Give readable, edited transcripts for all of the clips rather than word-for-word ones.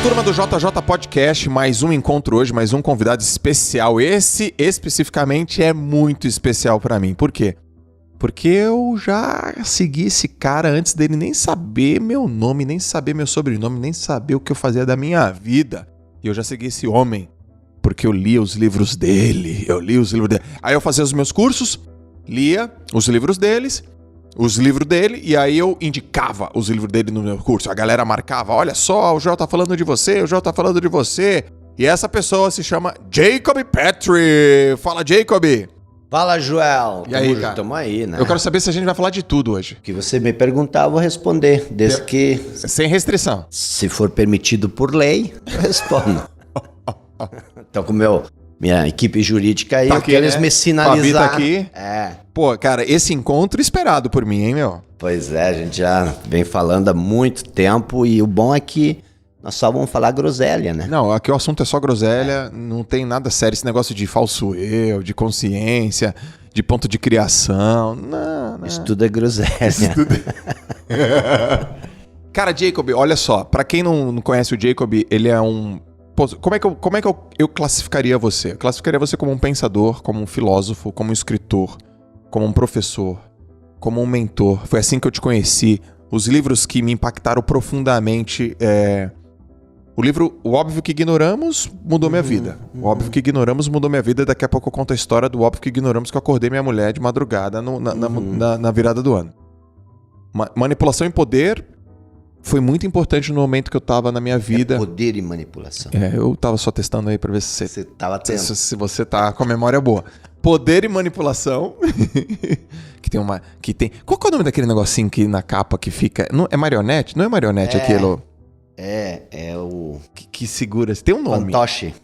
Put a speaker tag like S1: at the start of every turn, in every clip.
S1: turma do JJ Podcast, mais um encontro hoje, mais um convidado especial. Esse, especificamente, é muito especial pra mim. Por quê? Porque eu já segui esse cara antes dele nem saber meu nome, nem saber meu sobrenome, nem saber o que eu fazia da minha vida. E eu já segui esse homem, porque eu lia os livros dele, Aí eu fazia os meus cursos, lia os livros dele, e aí eu indicava os livros dele no meu curso. A galera marcava, olha só, o Joel tá falando de você, E essa pessoa se chama Jacob Petri. Fala, Jacob.
S2: Fala, Joel.
S1: E aí, cara?
S2: Tamo aí, né?
S1: Eu quero saber se a gente vai falar de tudo hoje.
S2: O que você me perguntar, eu vou responder. Desde que,
S1: sem restrição.
S2: se for permitido por lei, eu respondo. Então, com minha equipe jurídica aí,
S1: Tá
S2: eu
S1: aqui,
S2: quero
S1: né?
S2: eles me sinalizar.
S1: Fabi tá aqui.
S2: É.
S1: Pô, cara, esse encontro esperado por mim, hein, meu?
S2: Pois é, a gente já vem falando há muito tempo e o bom é que nós só vamos falar groselha, né?
S1: Não, aqui o assunto é só groselha, não tem nada sério. Esse negócio de falso eu, de consciência, de ponto de criação. Não.
S2: Isso tudo é groselha.
S1: Isso tudo Cara, Jacob, olha só. Pra quem não conhece o Jacob, ele é um... Pô, como é que eu classificaria você? Eu classificaria você como um pensador, como um filósofo, como um escritor, como um professor, como um mentor. Foi assim que eu te conheci. Os livros que me impactaram profundamente... O livro O Óbvio que Ignoramos mudou minha vida. O Óbvio que Ignoramos mudou minha vida. Daqui a pouco eu conto a história do Óbvio que Ignoramos, que eu acordei minha mulher de madrugada na virada do ano. Manipulação e Poder foi muito importante no momento que eu tava na minha vida.
S2: É poder e manipulação.
S1: Eu tava só testando aí pra ver se
S2: Você tava atento.
S1: se você tá com a memória boa. Poder e Manipulação. que tem. Qual que é o nome daquele negocinho que na capa que fica. Não, é marionete? Não é marionete aquilo?
S2: É o...
S1: Que segura. Tem um nome.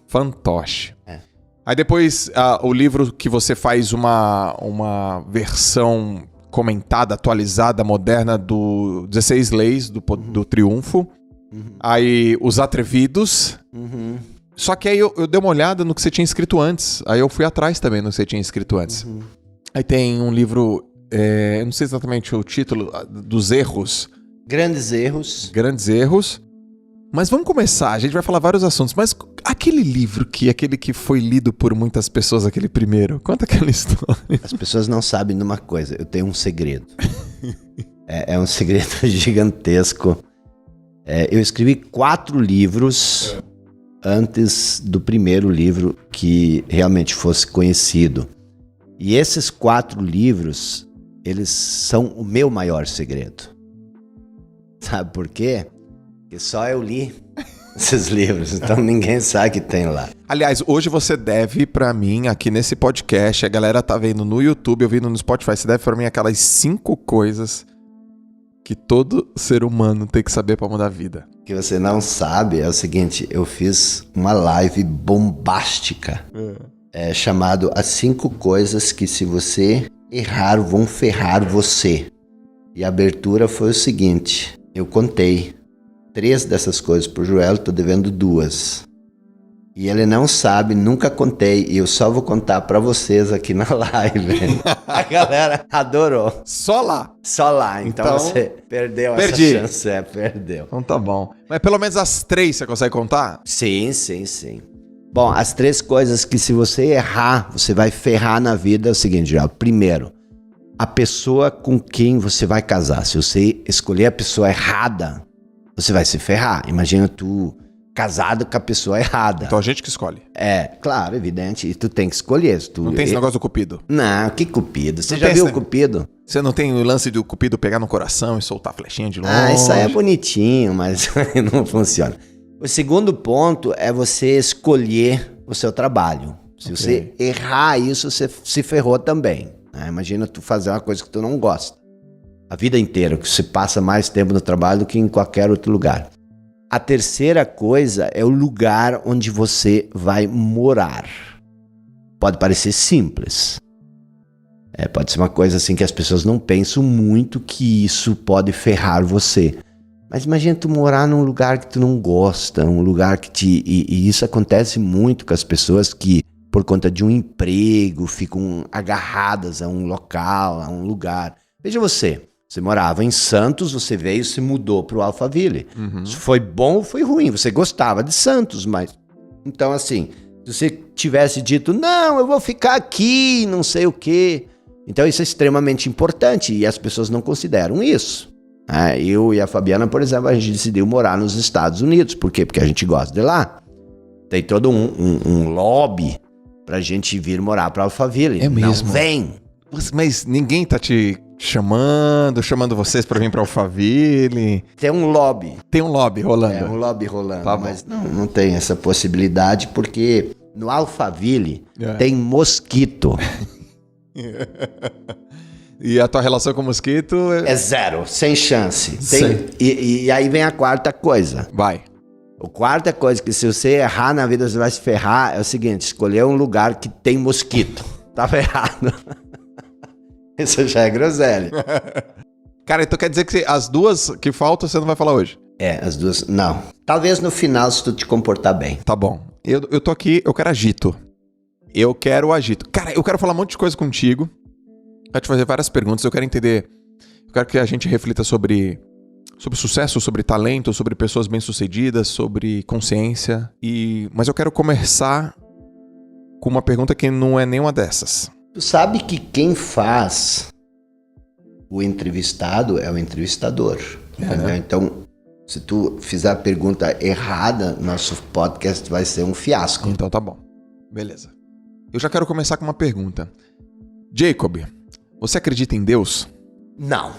S1: Fantoche.
S2: É.
S1: Aí depois o livro que você faz uma versão comentada, atualizada, moderna do 16 Leis do Triunfo. Aí Os Atrevidos. Só que aí eu dei uma olhada no que você tinha escrito antes. Aí eu fui atrás também no que você tinha escrito antes. Aí tem um livro, eu não sei exatamente o título, dos erros.
S2: Grandes Erros.
S1: Mas vamos começar, a gente vai falar vários assuntos, mas aquele livro aquele que foi lido por muitas pessoas, aquele primeiro, conta aquela história.
S2: As pessoas não sabem de uma coisa, eu tenho um segredo. É um segredo gigantesco. Eu escrevi 4 livros antes do primeiro livro que realmente fosse conhecido. E esses 4 livros, eles são o meu maior segredo. Sabe por quê? Porque só eu li esses livros, então ninguém sabe que tem lá.
S1: Aliás, hoje você deve pra mim, aqui nesse podcast, a galera tá vendo no YouTube, ouvindo no Spotify, você deve pra mim aquelas 5 coisas que todo ser humano tem que saber pra mudar a vida.
S2: O que você não sabe é o seguinte, eu fiz uma live bombástica, chamado As 5 Coisas que se você errar vão ferrar você. E a abertura foi o seguinte, eu contei 3 dessas coisas pro Joel, tô devendo 2. E ele não sabe, nunca contei, e eu só vou contar pra vocês aqui na live. A galera adorou.
S1: Só lá.
S2: Então você perdeu essa chance. Perdeu.
S1: Então tá bom. Mas pelo menos as 3 você consegue contar?
S2: Sim. Bom, as 3 coisas que se você errar, você vai ferrar na vida é o seguinte, Joel. Primeiro, a pessoa com quem você vai casar. Se você escolher a pessoa errada, você vai se ferrar. Imagina tu casado com a pessoa errada.
S1: Então a gente que escolhe.
S2: Claro, evidente. E tu tem que escolher.
S1: Não tem esse negócio do cupido?
S2: Não, que cupido? Você
S1: Não
S2: já viu o
S1: esse
S2: cupido?
S1: Você não tem o lance do cupido pegar no coração e soltar a flechinha de longe?
S2: Isso aí é bonitinho, mas não funciona. O segundo ponto é você escolher o seu trabalho. Se você errar isso, você se ferrou também. Imagina tu fazer uma coisa que tu não gosta. A vida inteira, que você passa mais tempo no trabalho do que em qualquer outro lugar. A terceira coisa é o lugar onde você vai morar. Pode parecer simples. Pode ser uma coisa assim que as pessoas não pensam muito que isso pode ferrar você. Mas imagina tu morar num lugar que tu não gosta, um lugar que e isso acontece muito com as pessoas que, por conta de um emprego, ficam agarradas a um local, a um lugar. Veja você. Você morava em Santos, você veio, se mudou para o Alphaville. Isso foi bom ou foi ruim? Você gostava de Santos, mas... Então, assim, se você tivesse dito, não, eu vou ficar aqui, não sei o quê. Então, isso é extremamente importante e as pessoas não consideram isso. Eu e a Fabiana, por exemplo, a gente decidiu morar nos Estados Unidos. Por quê? Porque a gente gosta de lá. Tem todo um lobby pra gente vir morar pra Alphaville.
S1: É mesmo?
S2: Não vem.
S1: Mas ninguém tá te chamando vocês pra vir pra Alphaville?
S2: Tem um lobby.
S1: Tem um lobby rolando.
S2: É um lobby rolando,
S1: Tá,
S2: mas não tem essa possibilidade porque no Alphaville
S1: É.
S2: tem mosquito.
S1: E a tua relação com o mosquito?
S2: É zero, sem chance.
S1: Sim.
S2: E aí vem a quarta coisa.
S1: Vai.
S2: A quarta coisa que se você errar na vida você vai se ferrar é o seguinte, escolher um lugar que tem mosquito. Tá ferrado. Isso já é groselha.
S1: Cara, então quer dizer que as duas que faltam você não vai falar hoje?
S2: As duas, não. Talvez no final se tu te comportar bem.
S1: Tá bom. Eu tô aqui, eu quero agito. Eu quero agito. Cara, eu quero falar um monte de coisa contigo. Quero te fazer várias perguntas, eu quero entender. Eu quero que a gente reflita sobre sucesso, sobre talento, sobre pessoas bem-sucedidas, sobre consciência. Mas eu quero começar com uma pergunta que não é nenhuma dessas.
S2: Tu sabe que quem faz o entrevistado é o entrevistador. Entendeu? Então, se tu fizer a pergunta errada, nosso podcast vai ser um fiasco.
S1: Então tá bom. Beleza. Eu já quero começar com uma pergunta. Jacob, você acredita em Deus?
S2: Não.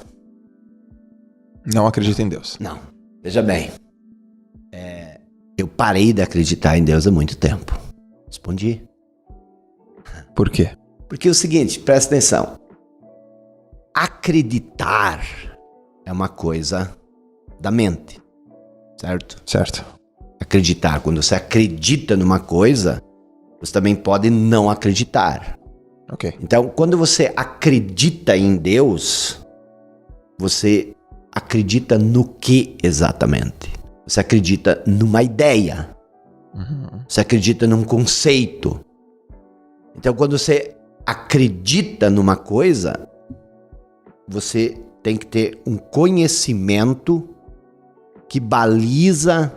S1: Não acredita em Deus.
S2: Não. Veja bem. Eu parei de acreditar em Deus há muito tempo. Respondi.
S1: Por quê?
S2: Porque é o seguinte, presta atenção. Acreditar é uma coisa da mente, certo?
S1: Certo.
S2: Acreditar. Quando você acredita numa coisa, você também pode não acreditar.
S1: Ok.
S2: Então, quando você acredita em Deus, você acredita no que exatamente? Você acredita numa ideia. Você acredita num conceito. Então, quando você acredita numa coisa, você tem que ter um conhecimento que baliza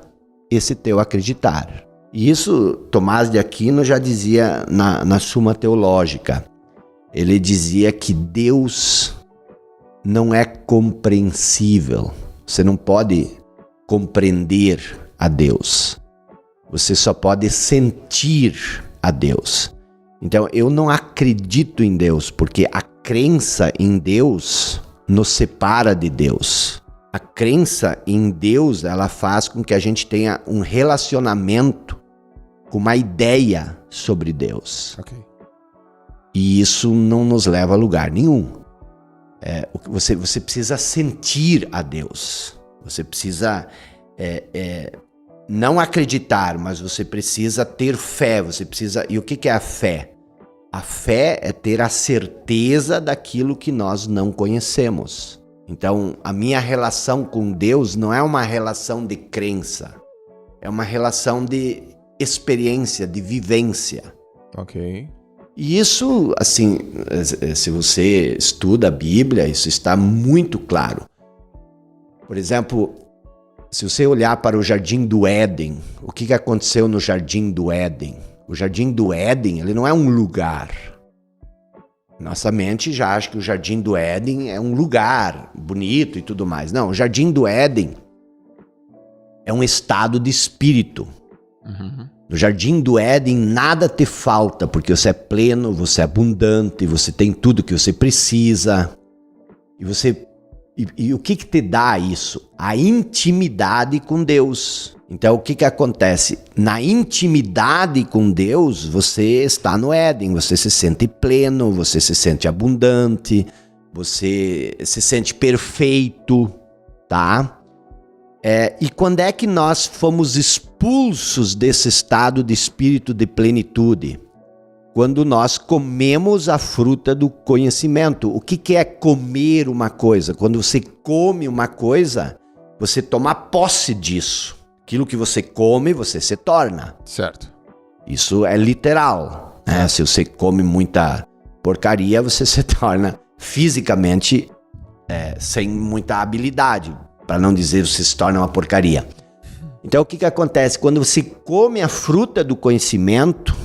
S2: esse teu acreditar. E isso Tomás de Aquino já dizia na Suma Teológica. Ele dizia que Deus não é compreensível. Você não pode compreender a Deus. Você só pode sentir a Deus. Então, eu não acredito em Deus, porque a crença em Deus nos separa de Deus. A crença em Deus, ela faz com que a gente tenha um relacionamento com uma ideia sobre Deus.
S1: Ok.
S2: E isso não nos leva a lugar nenhum. Você precisa sentir a Deus. Você precisa não acreditar, mas você precisa ter fé. E o que é a fé? A fé é ter a certeza daquilo que nós não conhecemos. Então, a minha relação com Deus não é uma relação de crença. É uma relação de experiência, de vivência.
S1: Ok.
S2: E isso, assim, se você estuda a Bíblia, isso está muito claro. Por exemplo, se você olhar para o Jardim do Éden, o que aconteceu no Jardim do Éden? O Jardim do Éden, ele não é um lugar. Nossa mente já acha que o Jardim do Éden é um lugar bonito e tudo mais. Não, o Jardim do Éden é um estado de espírito. No Jardim do Éden nada te falta, porque você é pleno, você é abundante, você tem tudo que você precisa. E o que te dá isso? A intimidade com Deus. Então o que acontece? Na intimidade com Deus, você está no Éden, você se sente pleno, você se sente abundante, você se sente perfeito, tá? E quando é que nós fomos expulsos desse estado de espírito de plenitude? Quando nós comemos a fruta do conhecimento. O que é comer uma coisa? Quando você come uma coisa, você toma posse disso. Aquilo que você come, você se torna.
S1: Certo.
S2: Isso é literal, né? Se você come muita porcaria, você se torna fisicamente sem muita habilidade, para não dizer você se torna uma porcaria. Então o que acontece? Quando você come a fruta do conhecimento,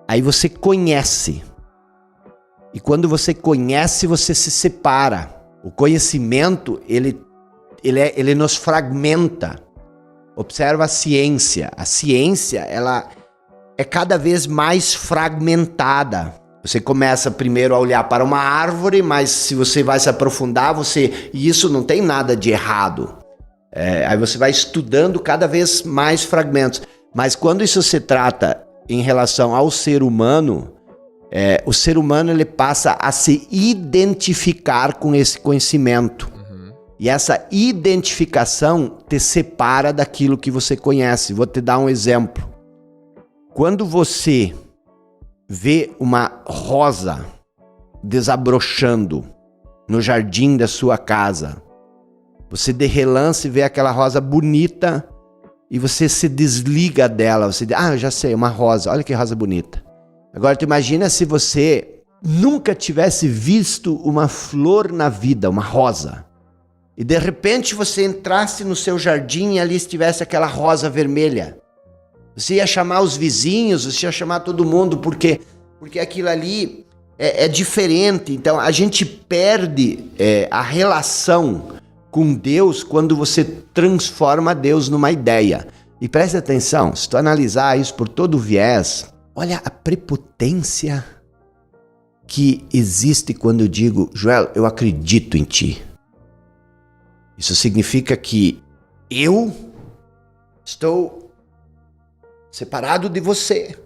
S2: aí você conhece. E quando você conhece, você se separa. O conhecimento, ele nos fragmenta. Observa a ciência. A ciência, ela é cada vez mais fragmentada. Você começa primeiro a olhar para uma árvore, mas se você vai se aprofundar, e isso não tem nada de errado. Aí você vai estudando cada vez mais fragmentos. Mas quando isso se trata em relação ao ser humano, o ser humano ele passa a se identificar com esse conhecimento. E essa identificação te separa daquilo que você conhece. Vou te dar um exemplo. Quando você vê uma rosa desabrochando no jardim da sua casa, você de relance vê aquela rosa bonita e você se desliga dela. Você diz, eu já sei, uma rosa, olha que rosa bonita. Agora tu imagina se você nunca tivesse visto uma flor na vida, uma rosa. E de repente você entrasse no seu jardim e ali estivesse aquela rosa vermelha. Você ia chamar os vizinhos, você ia chamar todo mundo, porque aquilo ali é diferente. Então a gente perde a relação com Deus quando você transforma Deus numa ideia. E preste atenção, se tu analisar isso por todo o viés, olha a prepotência que existe quando eu digo, Joel, eu acredito em ti. Isso significa que eu estou separado de você,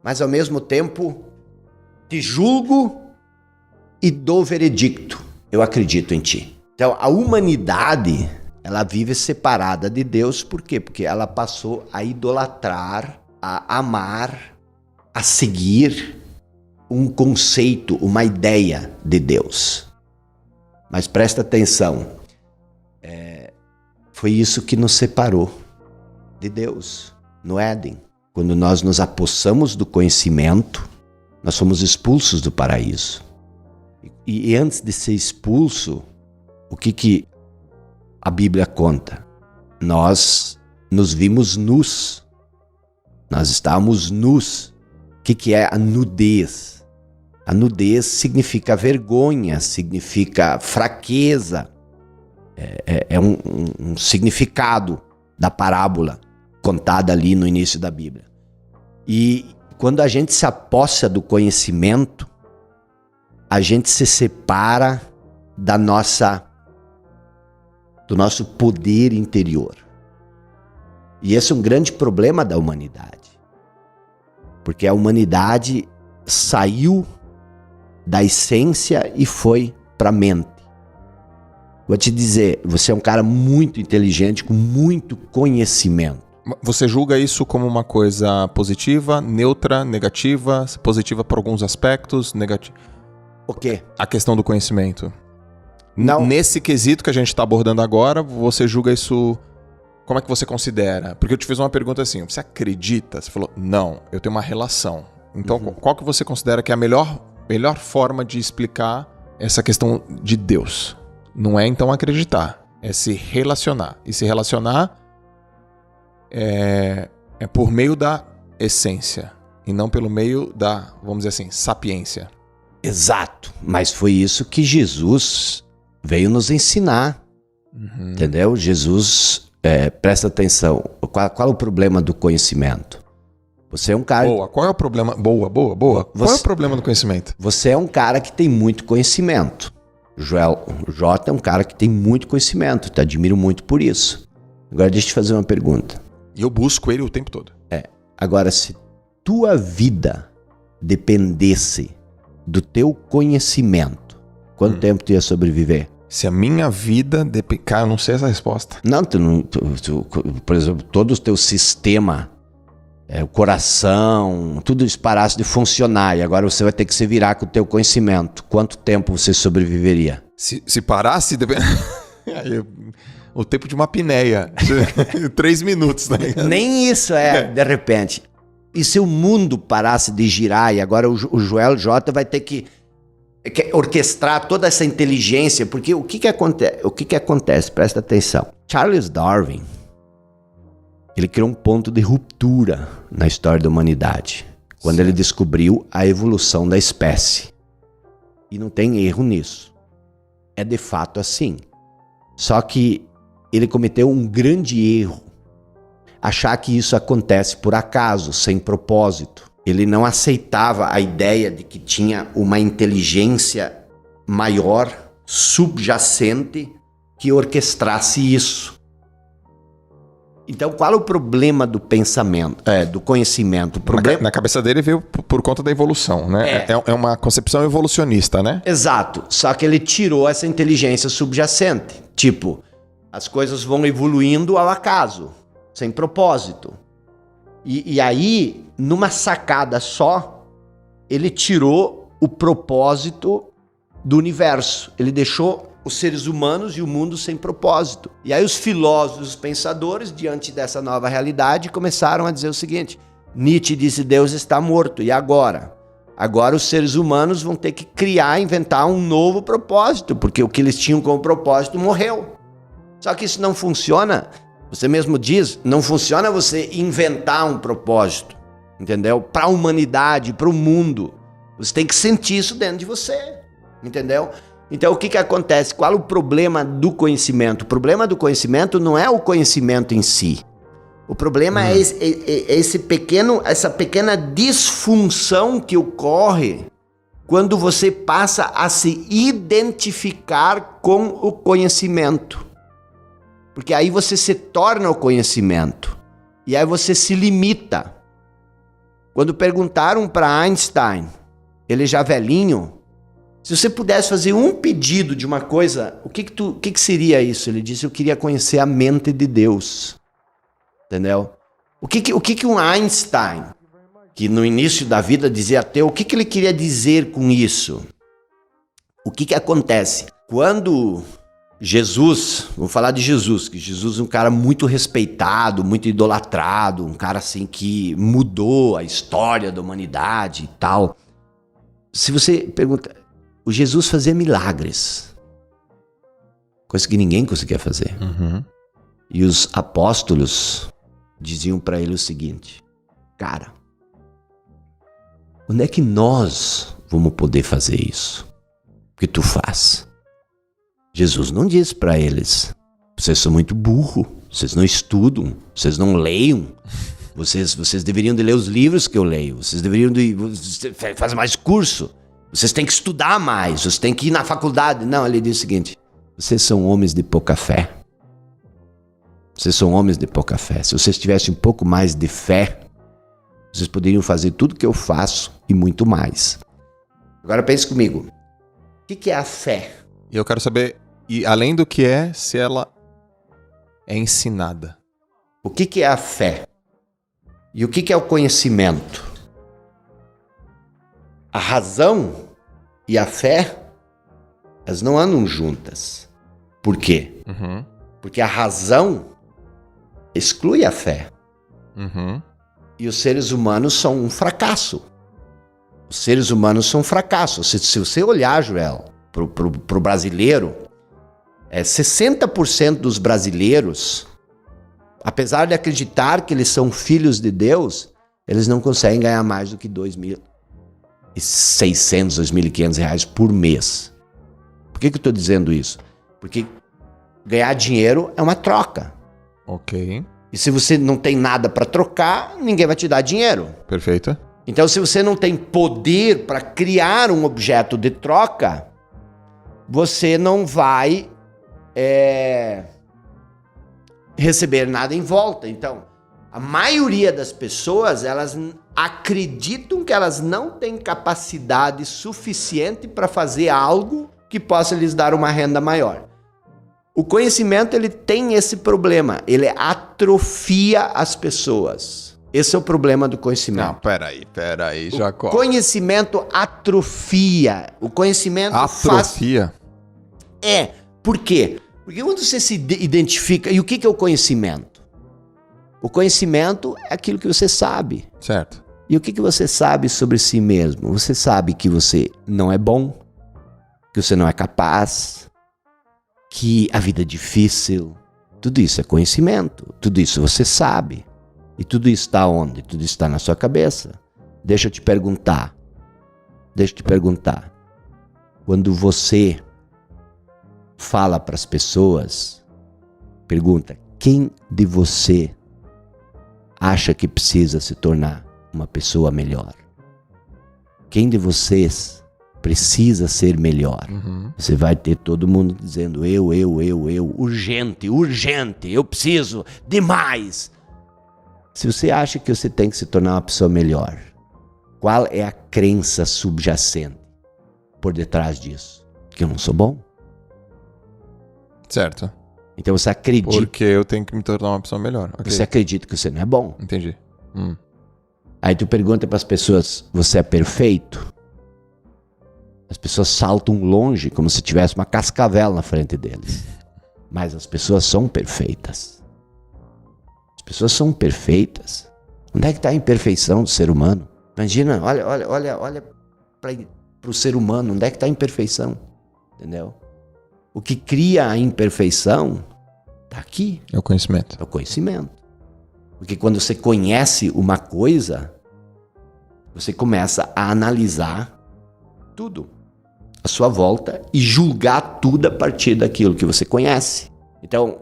S2: mas ao mesmo tempo te julgo e dou veredicto. Eu acredito em ti. Então a humanidade, ela vive separada de Deus. Por quê? Porque ela passou a idolatrar, a amar, a seguir um conceito, uma ideia de Deus. Mas presta atenção. Foi isso que nos separou de Deus no Éden. Quando nós nos apossamos do conhecimento, nós fomos expulsos do paraíso. E antes de ser expulso, o que a Bíblia conta? Nós nos vimos nus. Nós estávamos nus. O que é a nudez? A nudez significa vergonha, significa fraqueza. É um significado da parábola contada ali no início da Bíblia. E quando a gente se apossa do conhecimento, a gente se separa do nosso poder interior. E esse é um grande problema da humanidade. Porque a humanidade saiu da essência e foi para a mente. Vou te dizer, você é um cara muito inteligente, com muito conhecimento.
S1: Você julga isso como uma coisa positiva, neutra, negativa, positiva por alguns aspectos, negativa?
S2: O quê?
S1: A questão do conhecimento.
S2: Não.
S1: Nesse quesito que a gente está abordando agora, você julga isso... Como é que você considera? Porque eu te fiz uma pergunta assim, você acredita? Você falou, não, eu tenho uma relação. Então, qual que você considera que é a melhor forma de explicar essa questão de Deus? Não é então acreditar, é se relacionar. E se relacionar é por meio da essência e não pelo meio da, vamos dizer assim, sapiência.
S2: Exato, mas foi isso que Jesus veio nos ensinar, entendeu? Jesus, presta atenção, qual é o problema do conhecimento? Você é um cara...
S1: Boa, qual é o problema? Boa. Qual é o problema do conhecimento?
S2: Você é um cara que tem muito conhecimento. Jota é um cara que tem muito conhecimento, te admiro muito por isso. Agora deixa eu te fazer uma pergunta.
S1: E eu busco ele o tempo todo.
S2: Agora, se tua vida dependesse do teu conhecimento, quanto tempo tu ia sobreviver?
S1: Se a minha vida depende... Cara, eu não sei essa resposta.
S2: Não, por exemplo, todo o teu sistema, o coração, tudo isso parasse de funcionar e agora você vai ter que se virar com o teu conhecimento. Quanto tempo você sobreviveria?
S1: Se parasse... O tempo de uma apneia. 3 minutos, né?
S2: Nem isso de repente. E se o mundo parasse de girar e agora o Joel J vai ter que orquestrar toda essa inteligência, porque o que acontece? Presta atenção. Charles Darwin, ele criou um ponto de ruptura na história da humanidade, quando ele descobriu a evolução da espécie. E não tem erro nisso. É de fato assim. Só que ele cometeu um grande erro, achar que isso acontece por acaso, sem propósito. Ele não aceitava a ideia de que tinha uma inteligência maior, subjacente, que orquestrasse isso. Então, qual é o problema do pensamento, do conhecimento? O problema...
S1: Na cabeça dele veio por conta da evolução, né? É uma concepção evolucionista, né?
S2: Exato. Só que ele tirou essa inteligência subjacente. Tipo, as coisas vão evoluindo ao acaso, sem propósito. E aí, numa sacada só, ele tirou o propósito do universo. Ele deixou os seres humanos e o mundo sem propósito. E aí os filósofos, os pensadores, diante dessa nova realidade, começaram a dizer o seguinte: Nietzsche disse Deus está morto, e agora? Agora os seres humanos vão ter que inventar um novo propósito, porque o que eles tinham como propósito morreu. Só que isso não funciona, você mesmo diz, não funciona você inventar um propósito, entendeu? Para a humanidade, para o mundo. Você tem que sentir isso dentro de você, entendeu? Então, o que acontece? Qual o problema do conhecimento? O problema do conhecimento não é o conhecimento em si. O problema é essa pequena disfunção que ocorre quando você passa a se identificar com o conhecimento. Porque aí você se torna o conhecimento. E aí você se limita. Quando perguntaram para Einstein, ele já velhinho, se você pudesse fazer um pedido de uma coisa, o que seria isso? Ele disse: eu queria conhecer a mente de Deus. Entendeu? O que um Einstein, que no início da vida dizia ateu, o que ele queria dizer com isso? O que acontece? Quando Jesus, vou falar de Jesus, que Jesus é um cara muito respeitado, muito idolatrado, um cara assim que mudou a história da humanidade e tal. Se você pergunta, o Jesus fazia milagres, coisa que ninguém conseguia fazer.
S1: Uhum.
S2: E os apóstolos diziam para ele o seguinte: cara, onde é que nós vamos poder fazer isso? O que tu faz? Jesus não disse para eles: vocês são muito burros, vocês não estudam, vocês não leiam, vocês deveriam de ler os livros que eu leio, vocês deveriam de fazer mais curso, vocês têm que estudar mais, vocês têm que ir na faculdade. Não, ele disse o seguinte: vocês são homens de pouca fé. Vocês são homens de pouca fé. Se vocês tivessem um pouco mais de fé, vocês poderiam fazer tudo que eu faço e muito mais. Agora pense comigo. O que é a fé?
S1: E eu quero saber, e além do que é, se ela é ensinada.
S2: O que é a fé? E o que é o conhecimento? A razão e a fé, elas não andam juntas. Por quê?
S1: Uhum.
S2: Porque a razão exclui a fé.
S1: Uhum.
S2: E os seres humanos são um fracasso. Os seres humanos são um fracasso. Se você olhar, Joel, pro brasileiro, 60% dos brasileiros, apesar de acreditar que eles são filhos de Deus, eles não conseguem ganhar mais do que R$2.600, R$2.500 por mês. Por que eu estou dizendo isso? Porque ganhar dinheiro é uma troca.
S1: Ok.
S2: E se você não tem nada para trocar, ninguém vai te dar dinheiro.
S1: Perfeito.
S2: Então, se você não tem poder para criar um objeto de troca, você não vai receber nada em volta. Então, a maioria das pessoas, elas acreditam que elas não têm capacidade suficiente para fazer algo que possa lhes dar uma renda maior. O conhecimento, ele tem esse problema, ele atrofia as pessoas. Esse é o problema do conhecimento.
S1: Não, peraí, Jacó.
S2: O conhecimento atrofia. O conhecimento
S1: atrofia?
S2: Por quê? Porque quando você se identifica... E o que é o conhecimento? O conhecimento é aquilo que você sabe.
S1: Certo.
S2: E o que você sabe sobre si mesmo? Você sabe que você não é bom. que você não é capaz, que a vida é difícil. Tudo isso é conhecimento, tudo isso você sabe. E tudo isso está onde? Tudo isso está na sua cabeça. Deixa eu te perguntar. Quando você fala para as pessoas, pergunta: quem de você acha que precisa se tornar uma pessoa melhor? Quem de vocês precisa ser melhor? Você vai ter todo mundo dizendo eu, urgente, eu preciso demais. Se você acha que você tem que se tornar uma pessoa melhor, qual é a crença subjacente por detrás disso? Que eu não sou bom.
S1: Certo.
S2: Então você acredita...
S1: Porque eu tenho que me tornar uma pessoa melhor. Okay.
S2: Você acredita que você não é bom.
S1: Entendi.
S2: Aí tu pergunta para as pessoas: você é perfeito? As pessoas saltam longe como se tivesse uma cascavel na frente deles. Mas as pessoas são perfeitas. As pessoas são perfeitas. Onde é que está a imperfeição do ser humano? Imagina, olha para o ser humano, onde é que está a imperfeição? Entendeu? O que cria a imperfeição está aqui.
S1: É o conhecimento.
S2: É o conhecimento. Porque quando você conhece uma coisa, você começa a analisar tudo à sua volta e julgar tudo a partir daquilo que você conhece. Então,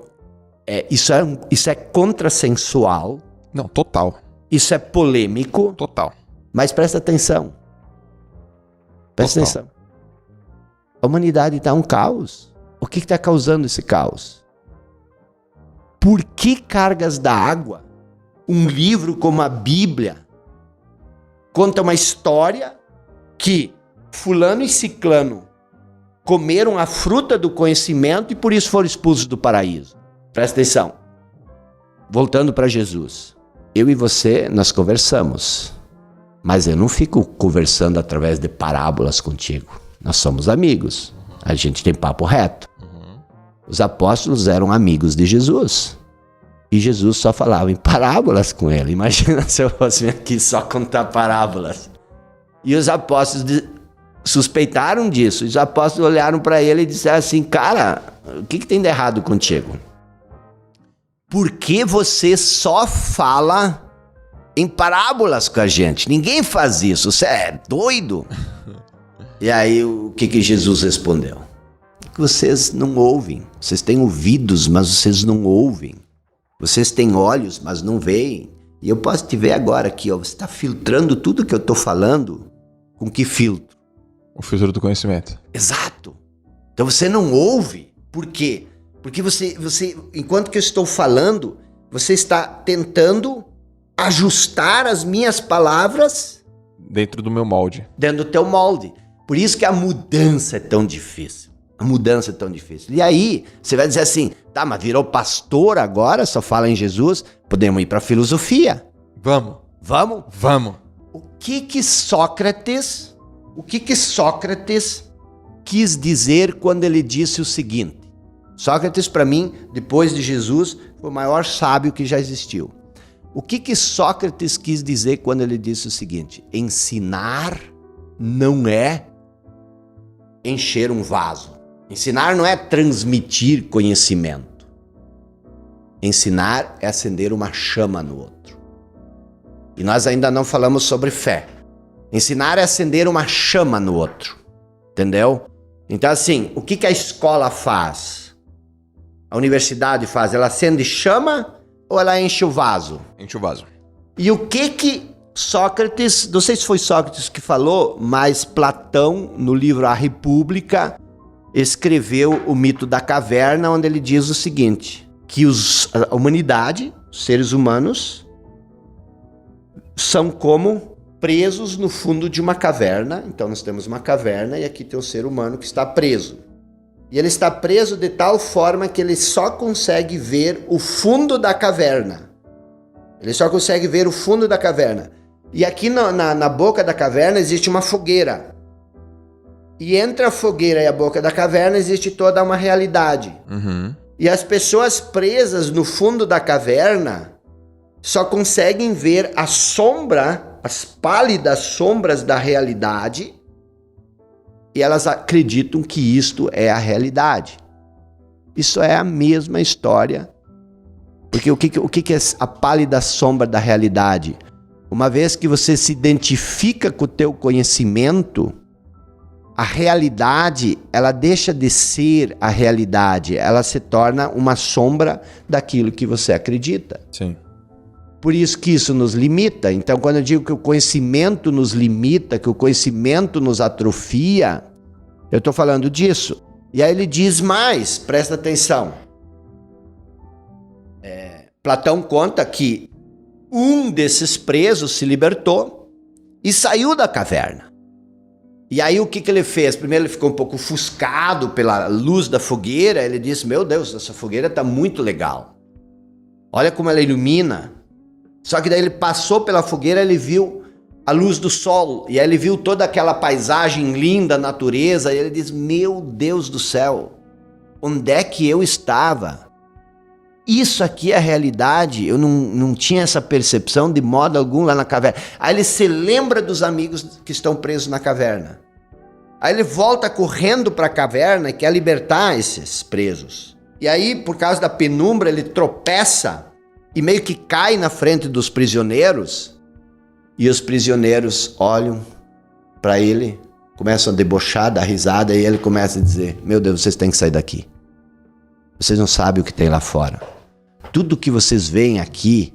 S2: isso é contrassensual.
S1: Não, total.
S2: Isso é polêmico.
S1: Total.
S2: Mas presta atenção. Presta atenção. A humanidade está um caos. O que está causando esse caos? Por que cargas da água? Um livro como a Bíblia conta uma história que fulano e ciclano comeram a fruta do conhecimento e por isso foram expulsos do paraíso. Presta atenção. Voltando para Jesus. Eu e você, nós conversamos. Mas eu não fico conversando através de parábolas contigo. Nós somos amigos. A gente tem papo reto. Os apóstolos eram amigos de Jesus. E Jesus só falava em parábolas com ele. Imagina se eu fosse aqui só contar parábolas. E os apóstolos suspeitaram disso. Os apóstolos olharam para ele e disseram assim: cara, o que tem de errado contigo? Por que você só fala em parábolas com a gente? Ninguém faz isso. Você é doido? E aí o que Jesus respondeu? Que vocês não ouvem. Vocês têm ouvidos, mas vocês não ouvem. Vocês têm olhos, mas não veem. E eu posso te ver agora aqui, ó. Você está filtrando tudo que eu estou falando. Com que filtro?
S1: O filtro do conhecimento.
S2: Exato. Então você não ouve. Por quê? Porque você, enquanto que eu estou falando, você está tentando ajustar as minhas palavras
S1: dentro do meu molde.
S2: Dentro do teu molde. Por isso que a mudança é tão difícil. A mudança é tão difícil. E aí, você vai dizer assim: tá, mas virou pastor agora, só fala em Jesus, podemos ir para a filosofia.
S1: Vamos.
S2: Vamos?
S1: Vamos.
S2: O que Sócrates quis dizer quando ele disse o seguinte? Sócrates, para mim, depois de Jesus, foi o maior sábio que já existiu. O que Sócrates quis dizer quando ele disse o seguinte: ensinar não é encher um vaso. Ensinar não é transmitir conhecimento. Ensinar é acender uma chama no outro. E nós ainda não falamos sobre fé. Ensinar é acender uma chama no outro. Entendeu? Então assim, o que a escola faz? A universidade faz? Ela acende chama ou ela enche o vaso?
S1: Enche o vaso.
S2: E o que Sócrates, não sei se foi Sócrates que falou, mas Platão, no livro A República, escreveu o mito da caverna, onde ele diz o seguinte: que a humanidade, os seres humanos, são como presos no fundo de uma caverna. Então nós temos uma caverna e aqui tem um ser humano que está preso. E ele está preso de tal forma que ele só consegue ver o fundo da caverna. Ele só consegue ver o fundo da caverna. E aqui na boca da caverna existe uma fogueira. E entre a fogueira e a boca da caverna existe toda uma realidade.
S1: Uhum.
S2: E as pessoas presas no fundo da caverna só conseguem ver a sombra, as pálidas sombras da realidade, e elas acreditam que isto é a realidade. Isso é a mesma história. Porque o que é a pálida sombra da realidade? Uma vez que você se identifica com o teu conhecimento, a realidade, ela deixa de ser a realidade, ela se torna uma sombra daquilo que você acredita.
S1: Sim.
S2: Por isso que isso nos limita. Então, quando eu digo que o conhecimento nos limita, que o conhecimento nos atrofia, eu estou falando disso. E aí ele diz mais, presta atenção. Platão conta que um desses presos se libertou e saiu da caverna. E aí o que ele fez? Primeiro ele ficou um pouco ofuscado pela luz da fogueira. Ele disse, meu Deus, essa fogueira está muito legal. Olha como ela ilumina. Só que daí ele passou pela fogueira, ele viu a luz do sol. E aí ele viu toda aquela paisagem linda, natureza. E ele disse, meu Deus do céu, onde é que eu estava? Isso aqui é a realidade. Eu não tinha essa percepção de modo algum lá na caverna. Aí ele se lembra dos amigos que estão presos na caverna. Aí ele volta correndo para a caverna e quer libertar esses presos. E aí, por causa da penumbra, ele tropeça e meio que cai na frente dos prisioneiros. E os prisioneiros olham para ele, começam a debochar, dar risada, e ele começa a dizer, meu Deus, vocês têm que sair daqui. Vocês não sabem o que tem lá fora. Tudo que vocês veem aqui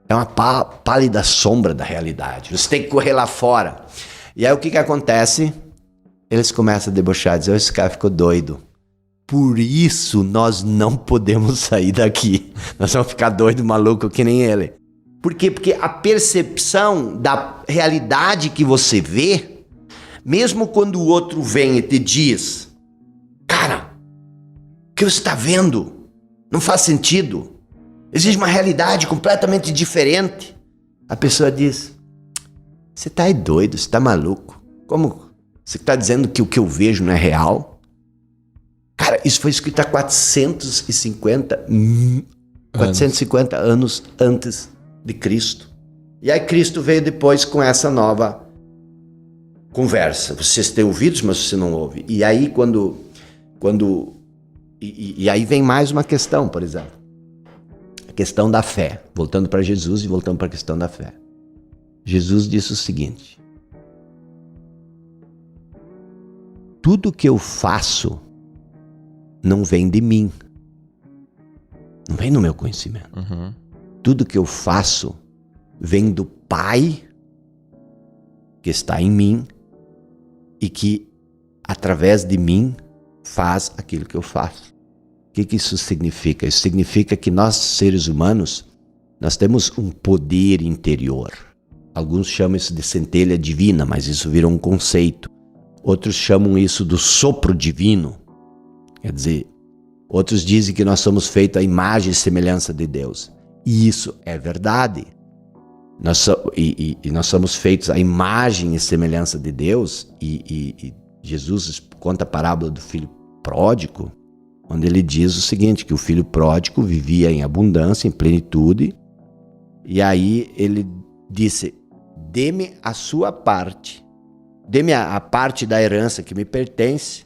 S2: é uma pálida sombra da realidade. Vocês têm que correr lá fora. E aí o que acontece? Eles começam a debochar, dizer, esse cara ficou doido. Por isso nós não podemos sair daqui. Nós vamos ficar doido, maluco, que nem ele. Por quê? Porque a percepção da realidade que você vê, mesmo quando o outro vem e te diz, cara, o que você está vendo não faz sentido. Existe uma realidade completamente diferente. A pessoa diz, você está aí doido, você está maluco. Como você está dizendo que o que eu vejo não é real? Cara, isso foi escrito há 450 anos antes de Cristo. E aí Cristo veio depois com essa nova conversa. Vocês têm ouvidos, mas você não ouve. E aí E aí vem mais uma questão, por exemplo. A questão da fé. Voltando para Jesus e voltando para a questão da fé. Jesus disse o seguinte. Tudo que eu faço não vem de mim. Não vem no meu conhecimento.
S1: Uhum.
S2: Tudo que eu faço vem do Pai que está em mim e que, através de mim, faz aquilo que eu faço. O que isso significa? Isso significa que nós, seres humanos, nós temos um poder interior. Alguns chamam isso de centelha divina, mas isso virou um conceito. Outros chamam isso do sopro divino. Quer dizer, outros dizem que nós somos feitos à imagem e semelhança de Deus. E isso é verdade. Nós somos feitos à imagem e semelhança de Deus. E Jesus conta a parábola do filho pródigo, onde ele diz o seguinte, que o filho pródigo vivia em abundância, em plenitude, e aí ele disse, dê-me a sua parte, dê-me a parte da herança que me pertence.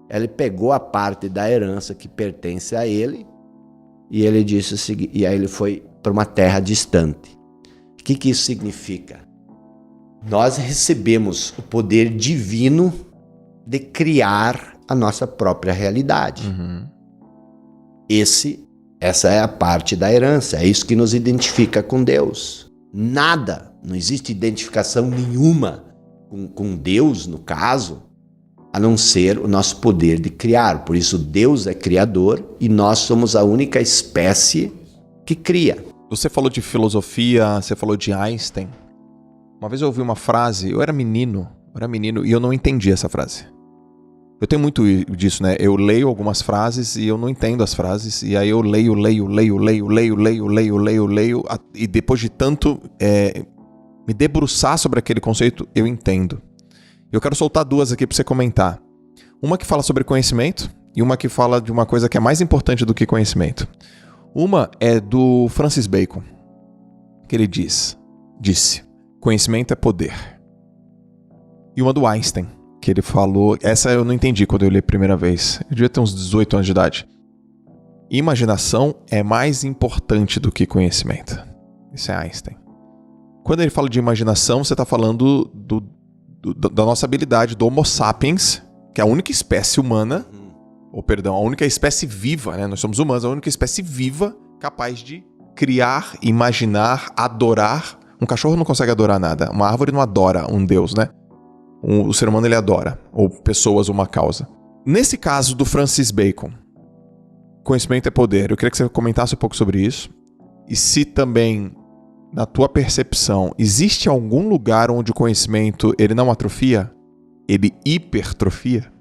S2: Ele pegou a parte da herança que pertence a ele, e ele disse o seguinte, e aí ele foi para uma terra distante. O que isso significa? Nós recebemos o poder divino de criar a nossa própria realidade.
S1: Uhum.
S2: Essa é a parte da herança, é isso que nos identifica com Deus. Nada, não existe identificação nenhuma com Deus, no caso, a não ser o nosso poder de criar. Por isso Deus é criador e nós somos a única espécie que cria.
S1: Você falou de filosofia, você falou de Einstein. Uma vez eu ouvi uma frase, eu era menino e eu não entendi essa frase. Eu tenho muito disso, né? Eu leio algumas frases e eu não entendo as frases, e aí eu leio, e depois de tanto me debruçar sobre aquele conceito, eu entendo. Eu quero soltar duas aqui para você comentar. Uma que fala sobre conhecimento e uma que fala de uma coisa que é mais importante do que conhecimento. Uma é do Francis Bacon, que ele disse, conhecimento é poder. E uma do Einstein, que ele falou. Essa eu não entendi quando eu li a primeira vez. Eu devia ter uns 18 anos de idade. Imaginação é mais importante do que conhecimento. Isso é Einstein. Quando ele fala de imaginação, você está falando da nossa habilidade do Homo sapiens, que é a única espécie humana, ou perdão, a única espécie viva, né? Nós somos humanos, a única espécie viva capaz de criar, imaginar, adorar. Um cachorro não consegue adorar nada. Uma árvore não adora um deus, né? O ser humano ele adora, ou pessoas, uma causa. Nesse caso do Francis Bacon, conhecimento é poder. Eu queria que você comentasse um pouco sobre isso. E se também, na tua percepção, existe algum lugar onde o conhecimento ele não atrofia? Ele hipertrofia?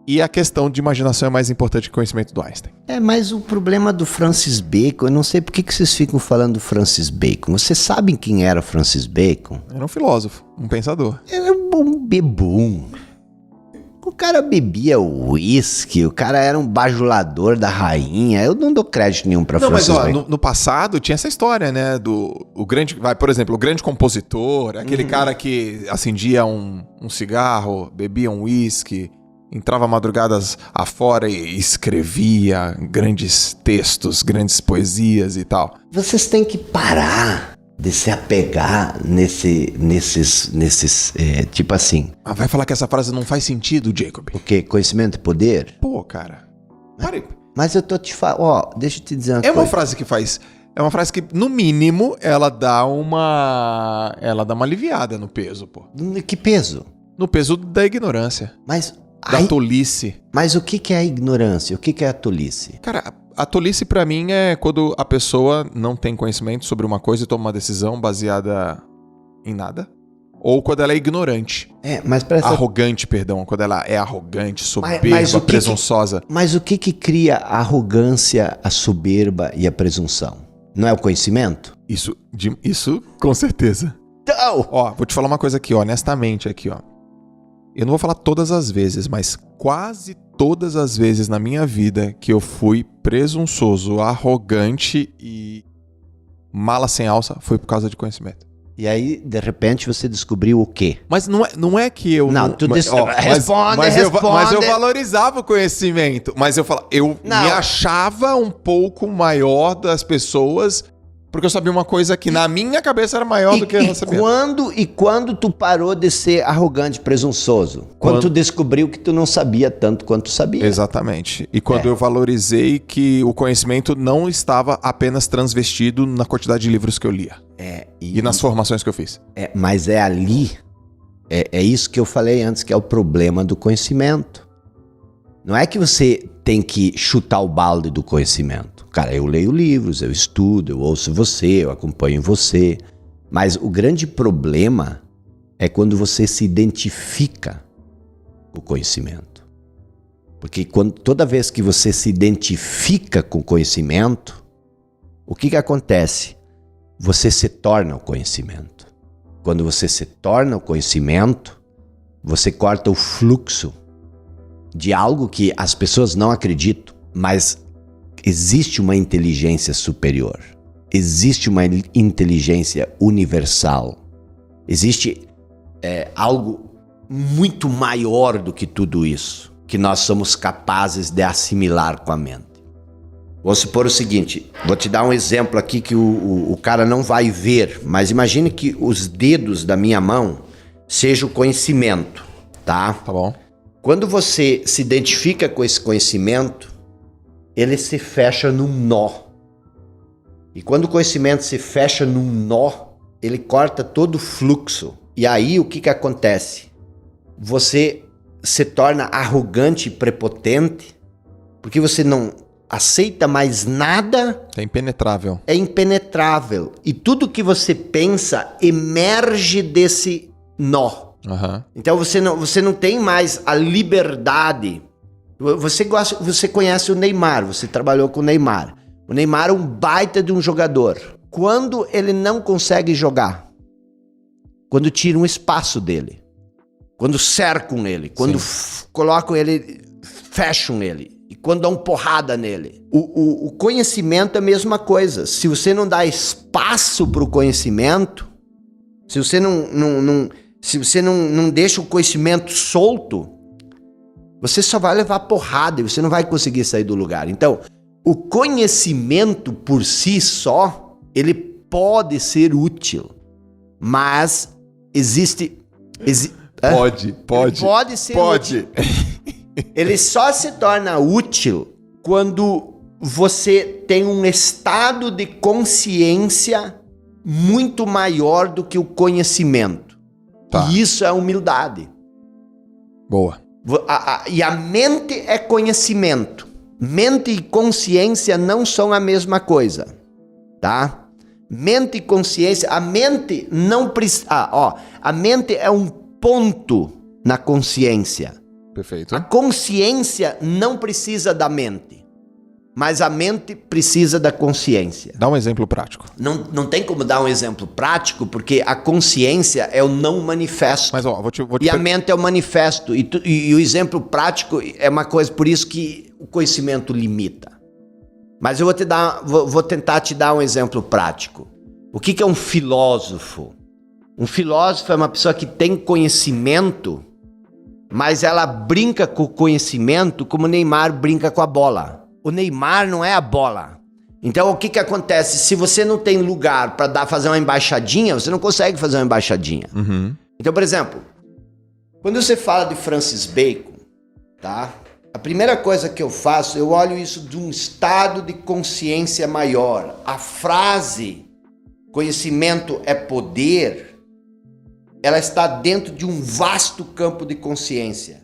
S1: E a questão de imaginação é mais importante que o conhecimento do Einstein.
S2: Mas o problema do Francis Bacon, eu não sei por que vocês ficam falando do Francis Bacon. Vocês sabem quem era o Francis Bacon?
S1: Era um filósofo, um pensador.
S2: Era um bebum. O cara bebia uísque, o cara era um bajulador da rainha. Eu não dou crédito nenhum pra Francis Bacon.
S1: Mas no passado tinha essa história, né? Por exemplo, o grande compositor, aquele cara que acendia um cigarro, bebia um uísque, entrava madrugadas afora e escrevia grandes textos, grandes poesias e tal.
S2: Vocês têm que parar de se apegar nesses tipo assim.
S1: Vai falar que essa frase não faz sentido, Jacob?
S2: O quê? Conhecimento e poder?
S1: Pô, cara. Pare.
S2: Mas eu tô te falando, deixa eu te dizer uma coisa.
S1: É uma frase que faz... É uma frase que, no mínimo, ela dá uma aliviada no peso, pô.
S2: Que peso?
S1: No peso da ignorância. Da tolice.
S2: Mas o que é a ignorância? O que é a tolice?
S1: Cara, a tolice pra mim é quando a pessoa não tem conhecimento sobre uma coisa e toma uma decisão baseada em nada. Ou quando ela é ignorante.
S2: Mas
S1: arrogante, perdão. Quando ela é arrogante, soberba, presunçosa.
S2: Mas o que cria a arrogância, a soberba e a presunção? Não é o conhecimento?
S1: Isso com certeza.
S2: Então...
S1: Ó, vou te falar uma coisa aqui, honestamente aqui, ó. Eu não vou falar todas as vezes, mas quase todas as vezes na minha vida que eu fui presunçoso, arrogante e mala sem alça, foi por causa de conhecimento.
S2: E aí, de repente, você descobriu o quê?
S1: Mas não é que eu...
S2: Responde.
S1: Mas eu valorizava o conhecimento. Mas eu me achava um pouco maior das pessoas... Porque eu sabia uma coisa que na minha cabeça era maior do que ela sabia.
S2: Quando tu parou de ser arrogante, presunçoso? Quando tu descobriu que tu não sabia tanto quanto tu sabia.
S1: Exatamente. E quando eu valorizei que o conhecimento não estava apenas transvestido na quantidade de livros que eu lia. E nas formações que eu fiz.
S2: Mas é ali, é isso que eu falei antes, que é o problema do conhecimento. Não é que você tem que chutar o balde do conhecimento. Cara, eu leio livros, eu estudo, eu ouço você, eu acompanho você. Mas o grande problema é quando você se identifica com o conhecimento. Porque toda vez que você se identifica com o conhecimento, o que acontece? Você se torna o conhecimento. Quando você se torna o conhecimento, você corta o fluxo de algo que as pessoas não acreditam, mas existe uma inteligência superior, existe uma inteligência universal, existe algo muito maior do que tudo isso, que nós somos capazes de assimilar com a mente. Vou supor o seguinte, vou te dar um exemplo aqui que o cara não vai ver, mas imagine que os dedos da minha mão sejam o conhecimento, tá?
S1: Tá bom.
S2: Quando você se identifica com esse conhecimento, ele se fecha num nó. E quando o conhecimento se fecha num nó, ele corta todo o fluxo. E aí o que acontece? Você se torna arrogante e prepotente, porque você não aceita mais nada.
S1: É impenetrável.
S2: É impenetrável. E tudo que você pensa emerge desse nó.
S1: Uhum.
S2: Então você não tem mais a liberdade. Você conhece o Neymar, você trabalhou com o Neymar. O Neymar é um baita de um jogador. Quando ele não consegue jogar, quando tiram um espaço dele, quando cercam ele, quando colocam ele, fecham ele, e quando dão porrada nele. O conhecimento é a mesma coisa. Se você não dá espaço para o conhecimento, se você não se você não deixa o conhecimento solto, você só vai levar porrada e você não vai conseguir sair do lugar. Então, o conhecimento por si só, ele pode ser útil, mas
S1: Pode
S2: ser útil. Ele só se torna útil quando você tem um estado de consciência muito maior do que o conhecimento.
S1: Tá.
S2: E isso é humildade.
S1: Boa.
S2: E a mente é conhecimento. Mente e consciência não são a mesma coisa, tá? Mente e consciência, a mente não precisa... a mente é um ponto na consciência.
S1: Perfeito.
S2: A consciência não precisa da mente, mas a mente precisa da consciência.
S1: Dá um exemplo prático.
S2: Não tem como dar um exemplo prático, porque a consciência é o não manifesto.
S1: Mas, ó,
S2: a mente é o manifesto. E o exemplo prático é uma coisa, por isso que o conhecimento limita. Mas eu vou tentar te dar um exemplo prático. O que é um filósofo? Um filósofo é uma pessoa que tem conhecimento, mas ela brinca com o conhecimento como o Neymar brinca com a bola. O Neymar não é a bola. Então o que acontece? Se você não tem lugar para fazer uma embaixadinha, você não consegue fazer uma embaixadinha.
S1: Uhum.
S2: Então, por exemplo, quando você fala de Francis Bacon, tá? A primeira coisa que eu faço, eu olho isso de um estado de consciência maior. A frase conhecimento é poder, ela está dentro de um vasto campo de consciência.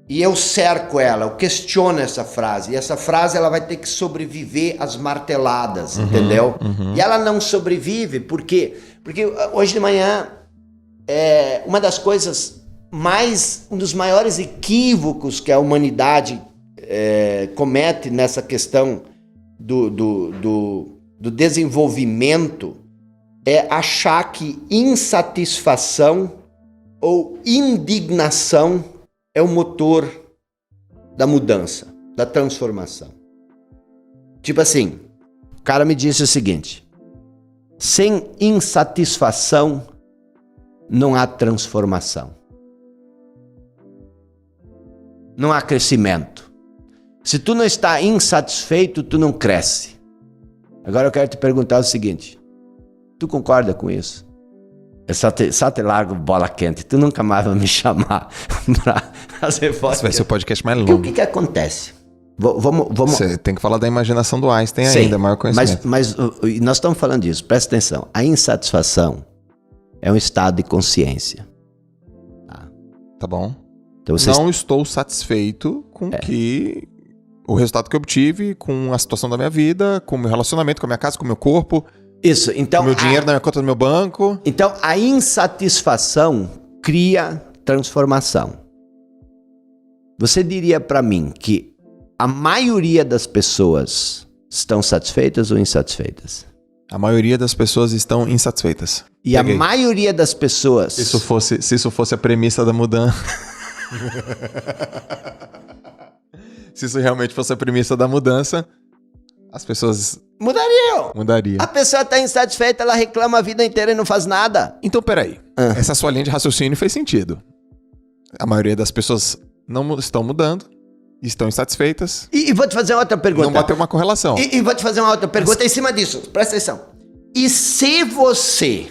S2: E eu cerco ela, eu questiono essa frase. E essa frase ela vai ter que sobreviver às marteladas, entendeu? E ela não sobrevive, por quê? Porque hoje de manhã, uma das coisas um dos maiores equívocos que a humanidade comete nessa questão do desenvolvimento é achar que insatisfação ou indignação é o motor da mudança, da transformação. Tipo assim, o cara me disse o seguinte: sem insatisfação não há transformação. Não há crescimento. Se tu não está insatisfeito, tu não cresce. Agora eu quero te perguntar o seguinte: tu concorda com isso? Eu só te largo bola quente. Tu nunca mais vai me chamar pra fazer podcast.
S1: Esse vai ser o podcast mais longo.
S2: O que acontece? Vamos...
S1: Você tem que falar da imaginação do Einstein. Sim, ainda, maior conhecimento.
S2: Mas nós estamos falando disso, presta atenção. A insatisfação é um estado de consciência.
S1: Tá bom.
S2: Então,
S1: não estou satisfeito com o resultado que eu obtive, com a situação da minha vida, com o meu relacionamento, com a minha casa, com o meu corpo.
S2: Isso, então...
S1: Com o meu dinheiro na minha conta do meu banco.
S2: Então, a insatisfação cria transformação. Você diria para mim que a maioria das pessoas estão satisfeitas ou insatisfeitas?
S1: A maioria das pessoas estão insatisfeitas.
S2: E a maioria das pessoas...
S1: Se isso fosse a premissa da mudança... Se isso realmente fosse a premissa da mudança, as pessoas... Mudaria.
S2: A pessoa está insatisfeita, ela reclama a vida inteira e não faz nada.
S1: Então, peraí. Essa sua linha de raciocínio fez sentido. A maioria das pessoas não estão mudando, estão insatisfeitas.
S2: E vou te fazer outra pergunta.
S1: Não bateu uma correlação.
S2: E vou te fazer uma outra pergunta em cima disso. Presta atenção. E se você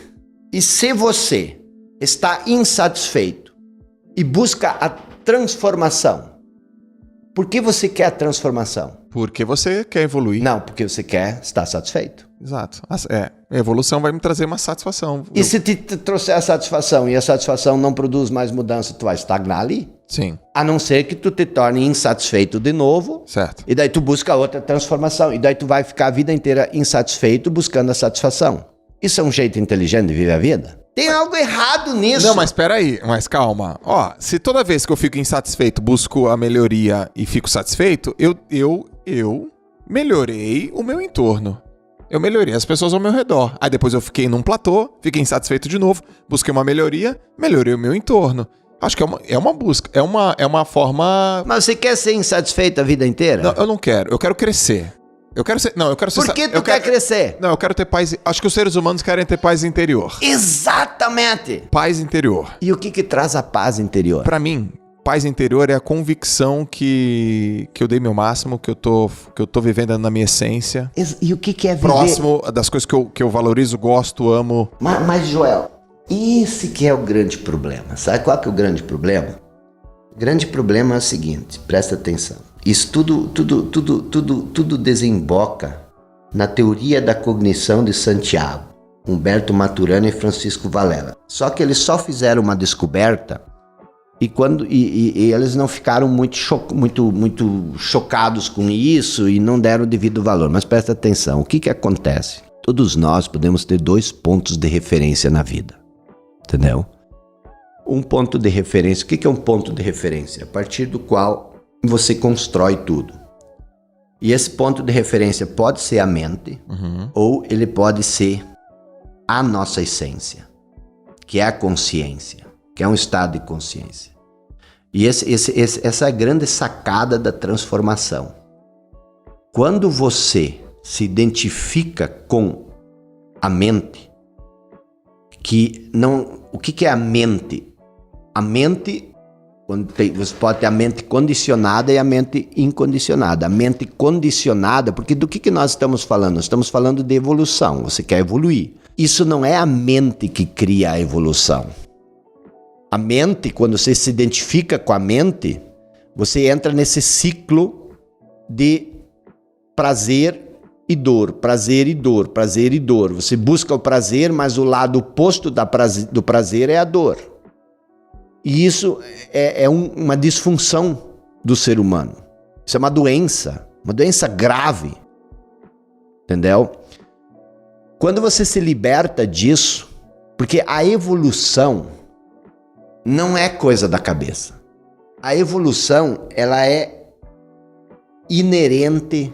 S2: está insatisfeito e busca a transformação, por que você quer a transformação?
S1: Porque você quer evoluir.
S2: Não, porque você quer estar satisfeito.
S1: Exato. A evolução vai me trazer uma satisfação.
S2: E se te trouxer a satisfação e a satisfação não produz mais mudança, tu vai estagnar ali?
S1: Sim.
S2: A não ser que tu te torne insatisfeito de novo.
S1: Certo.
S2: E daí tu busca outra transformação. E daí tu vai ficar a vida inteira insatisfeito buscando a satisfação. Isso é um jeito inteligente de viver a vida? Tem algo errado nisso.
S1: Não, mas peraí, mas calma. Ó, se toda vez que eu fico insatisfeito busco a melhoria e fico satisfeito, eu melhorei o meu entorno. Eu melhorei as pessoas ao meu redor. Aí depois eu fiquei num platô, fiquei insatisfeito de novo, busquei uma melhoria, melhorei o meu entorno. Acho que é uma busca, é uma forma...
S2: Mas você quer ser insatisfeito a vida inteira?
S1: Não, eu não quero, eu quero crescer. Eu quero ser... Não, eu quero ser...
S2: Por que tu quer crescer?
S1: Não, eu quero ter paz... Acho que os seres humanos querem ter paz interior.
S2: Exatamente!
S1: Paz interior.
S2: E o que traz a paz interior?
S1: Pra mim, paz interior é a convicção que eu dei meu máximo, que eu tô vivendo na minha essência.
S2: E o que é viver?
S1: Próximo das coisas que eu valorizo, gosto, amo.
S2: Mas, Joel, esse que é o grande problema. Sabe qual que é o grande problema? O grande problema é o seguinte, presta atenção. Isso tudo desemboca na teoria da cognição de Santiago, Humberto Maturana e Francisco Varela. Só que eles só fizeram uma descoberta e eles não ficaram muito chocados com isso e não deram o devido valor. Mas presta atenção, o que acontece? Todos nós podemos ter 2 pontos de referência na vida, entendeu? Um ponto de referência, o que é um ponto de referência? A partir do qual você constrói tudo. E esse ponto de referência pode ser a mente, ou ele pode ser a nossa essência, que é a consciência, que é um estado de consciência. E essa é a grande sacada da transformação. Quando você se identifica com a mente, o que é a mente? A mente, você pode ter a mente condicionada e a mente incondicionada. A mente condicionada, porque do que nós estamos falando? Nós estamos falando de evolução, você quer evoluir. Isso não é a mente que cria a evolução. A mente, quando você se identifica com a mente, você entra nesse ciclo de prazer e dor, prazer e dor, prazer e dor. Você busca o prazer, mas o lado oposto do prazer é a dor. E isso é uma disfunção do ser humano. Isso é uma doença grave. Entendeu? Quando você se liberta disso, porque a evolução não é coisa da cabeça. A evolução, ela é inerente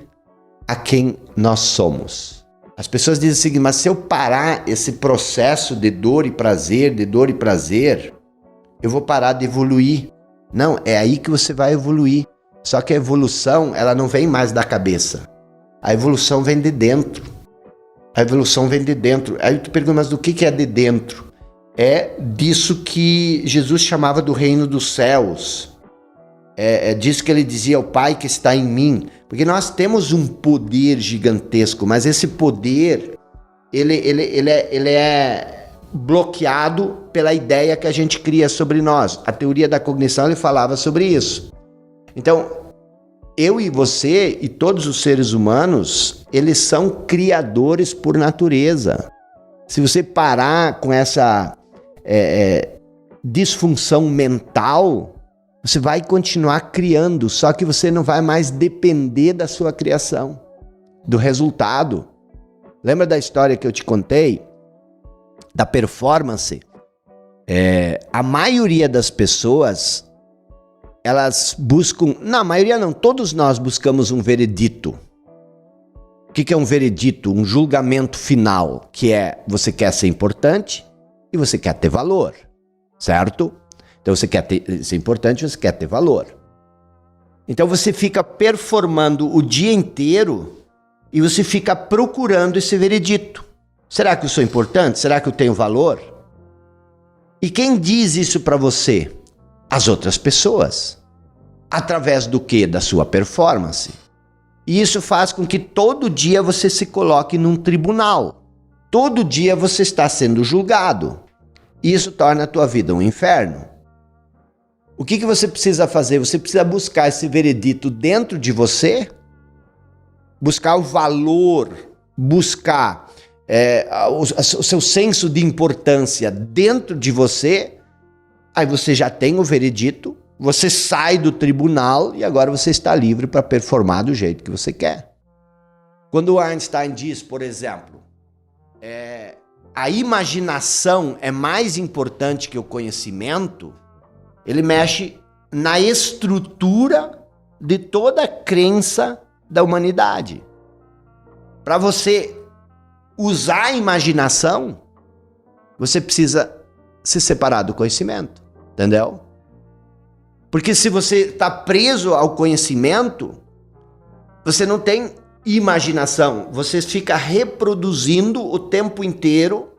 S2: a quem nós somos. As pessoas dizem o seguinte, mas se eu parar esse processo de dor e prazer, eu vou parar de evoluir. Não, é aí que você vai evoluir. Só que a evolução, ela não vem mais da cabeça. A evolução vem de dentro. A evolução vem de dentro. Aí tu pergunta, mas do que é de dentro? É disso que Jesus chamava do reino dos céus. É disso que ele dizia ao Pai que está em mim. Porque nós temos um poder gigantesco, mas esse poder, ele é bloqueado pela ideia que a gente cria sobre nós. A teoria da cognição, ele falava sobre isso. Então, eu e você e todos os seres humanos, eles são criadores por natureza. Se você parar com essa disfunção mental, você vai continuar criando, só que você não vai mais depender da sua criação, do resultado. Lembra da história que eu te contei? Da performance? A maioria das pessoas, elas buscam... Não, a maioria não, todos nós buscamos um veredito. O que é um veredito? Um julgamento final, que é você quer ser importante e você quer ter valor, certo? Então você quer ser importante, você quer ter valor. Então você fica performando o dia inteiro e você fica procurando esse veredito. Será que eu sou importante? Será que eu tenho valor? E quem diz isso para você? As outras pessoas. Através do quê? Da sua performance. E isso faz com que todo dia você se coloque num tribunal. Todo dia você está sendo julgado. E isso torna a tua vida um inferno. O que você precisa fazer? Você precisa buscar esse veredito dentro de você, buscar o valor, buscar o seu senso de importância dentro de você. Aí você já tem o veredito, você sai do tribunal e agora você está livre para performar do jeito que você quer. Quando o Einstein diz, por exemplo, a imaginação é mais importante que o conhecimento, ele mexe na estrutura de toda a crença da humanidade. Para você usar a imaginação, você precisa se separar do conhecimento, entendeu? Porque se você está preso ao conhecimento, você não tem imaginação. Você fica reproduzindo o tempo inteiro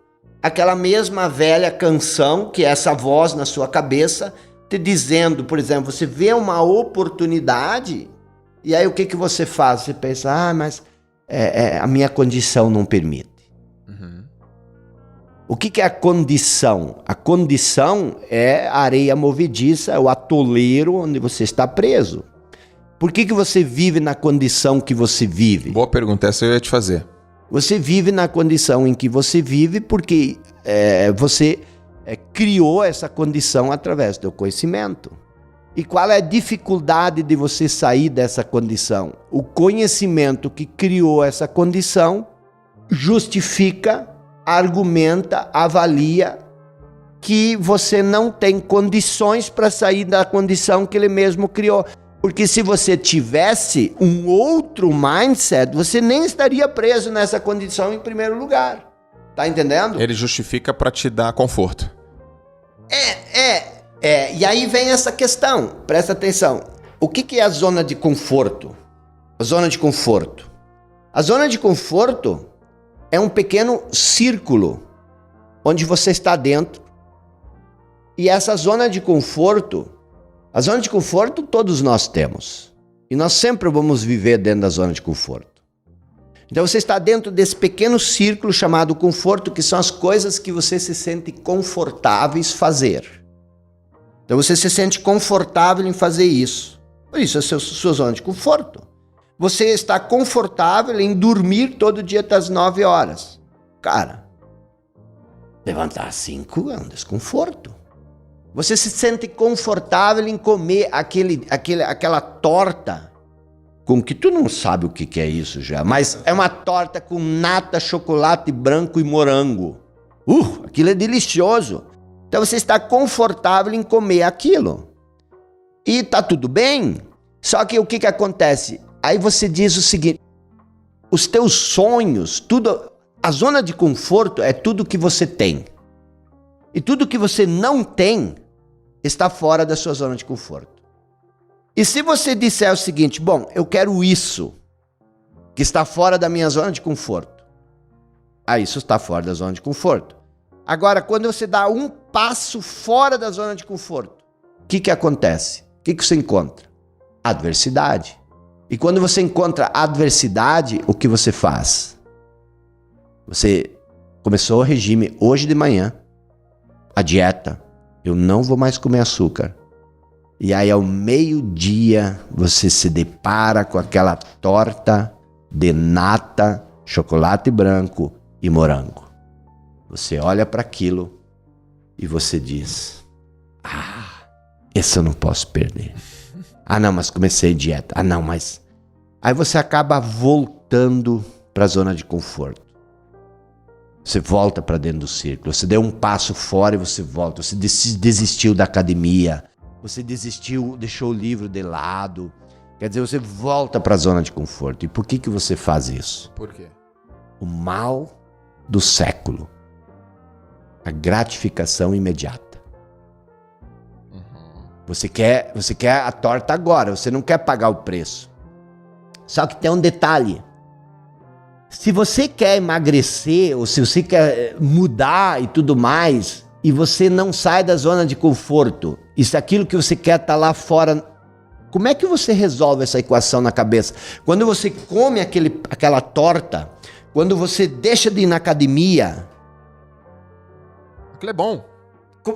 S2: aquela mesma velha canção, que é essa voz na sua cabeça, te dizendo, por exemplo, você vê uma oportunidade, e aí o que você faz? Você pensa, mas a minha condição não permite.
S1: Uhum.
S2: O que é a condição? A condição é a areia movediça, é o atoleiro onde você está preso. Por que você vive na condição que você vive?
S1: Boa pergunta, essa eu ia te fazer.
S2: Você vive na condição em que você vive porque você criou essa condição através do conhecimento. E qual é a dificuldade de você sair dessa condição? O conhecimento que criou essa condição justifica, argumenta, avalia que você não tem condições para sair da condição que ele mesmo criou. Porque se você tivesse um outro mindset, você nem estaria preso nessa condição em primeiro lugar. Tá entendendo?
S1: Ele justifica para te dar conforto.
S2: E aí vem essa questão, presta atenção. O que é a zona de conforto? A zona de conforto. A zona de conforto é um pequeno círculo onde você está dentro. E essa zona de conforto, a zona de conforto todos nós temos. E nós sempre vamos viver dentro da zona de conforto. Então você está dentro desse pequeno círculo chamado conforto, que são as coisas que você se sente confortáveis fazer. Então você se sente confortável em fazer isso. Isso é sua zona de conforto. Você está confortável em dormir todo dia até as 9 horas. Cara, levantar às 5 é um desconforto. Você se sente confortável em comer aquela torta com que tu não sabe o que é isso já, mas é uma torta com nata, chocolate branco e morango. Aquilo é delicioso. Então você está confortável em comer aquilo. E tá tudo bem. Só que o que acontece? Aí você diz o seguinte: os teus sonhos, tudo, a zona de conforto é tudo que você tem. E tudo que você não tem está fora da sua zona de conforto. E se você disser o seguinte: bom, eu quero isso, que está fora da minha zona de conforto. Isso está fora da zona de conforto. Agora, quando você dá um passo fora da zona de conforto, o que acontece? O que você encontra? Adversidade. E quando você encontra adversidade, o que você faz? Você começou o regime hoje de manhã, a dieta. Eu não vou mais comer açúcar. E aí ao meio-dia você se depara com aquela torta de nata, chocolate branco e morango. Você olha para aquilo e você diz: esse eu não posso perder. Não, mas comecei dieta. Não, mas... Aí você acaba voltando para a zona de conforto. Você volta para dentro do círculo. Você deu um passo fora e você volta. Você desistiu da academia. Você desistiu, deixou o livro de lado. Quer dizer, você volta para a zona de conforto. E por que você faz isso?
S1: Por quê?
S2: O mal do século. A gratificação imediata. Você quer a torta agora, você não quer pagar o preço. Só que tem um detalhe. Se você quer emagrecer, ou se você quer mudar e tudo mais, e você não sai da zona de conforto, e se aquilo que você quer está lá fora, como é que você resolve essa equação na cabeça? Quando você come aquela torta, quando você deixa de ir na academia...
S1: Aquilo é bom.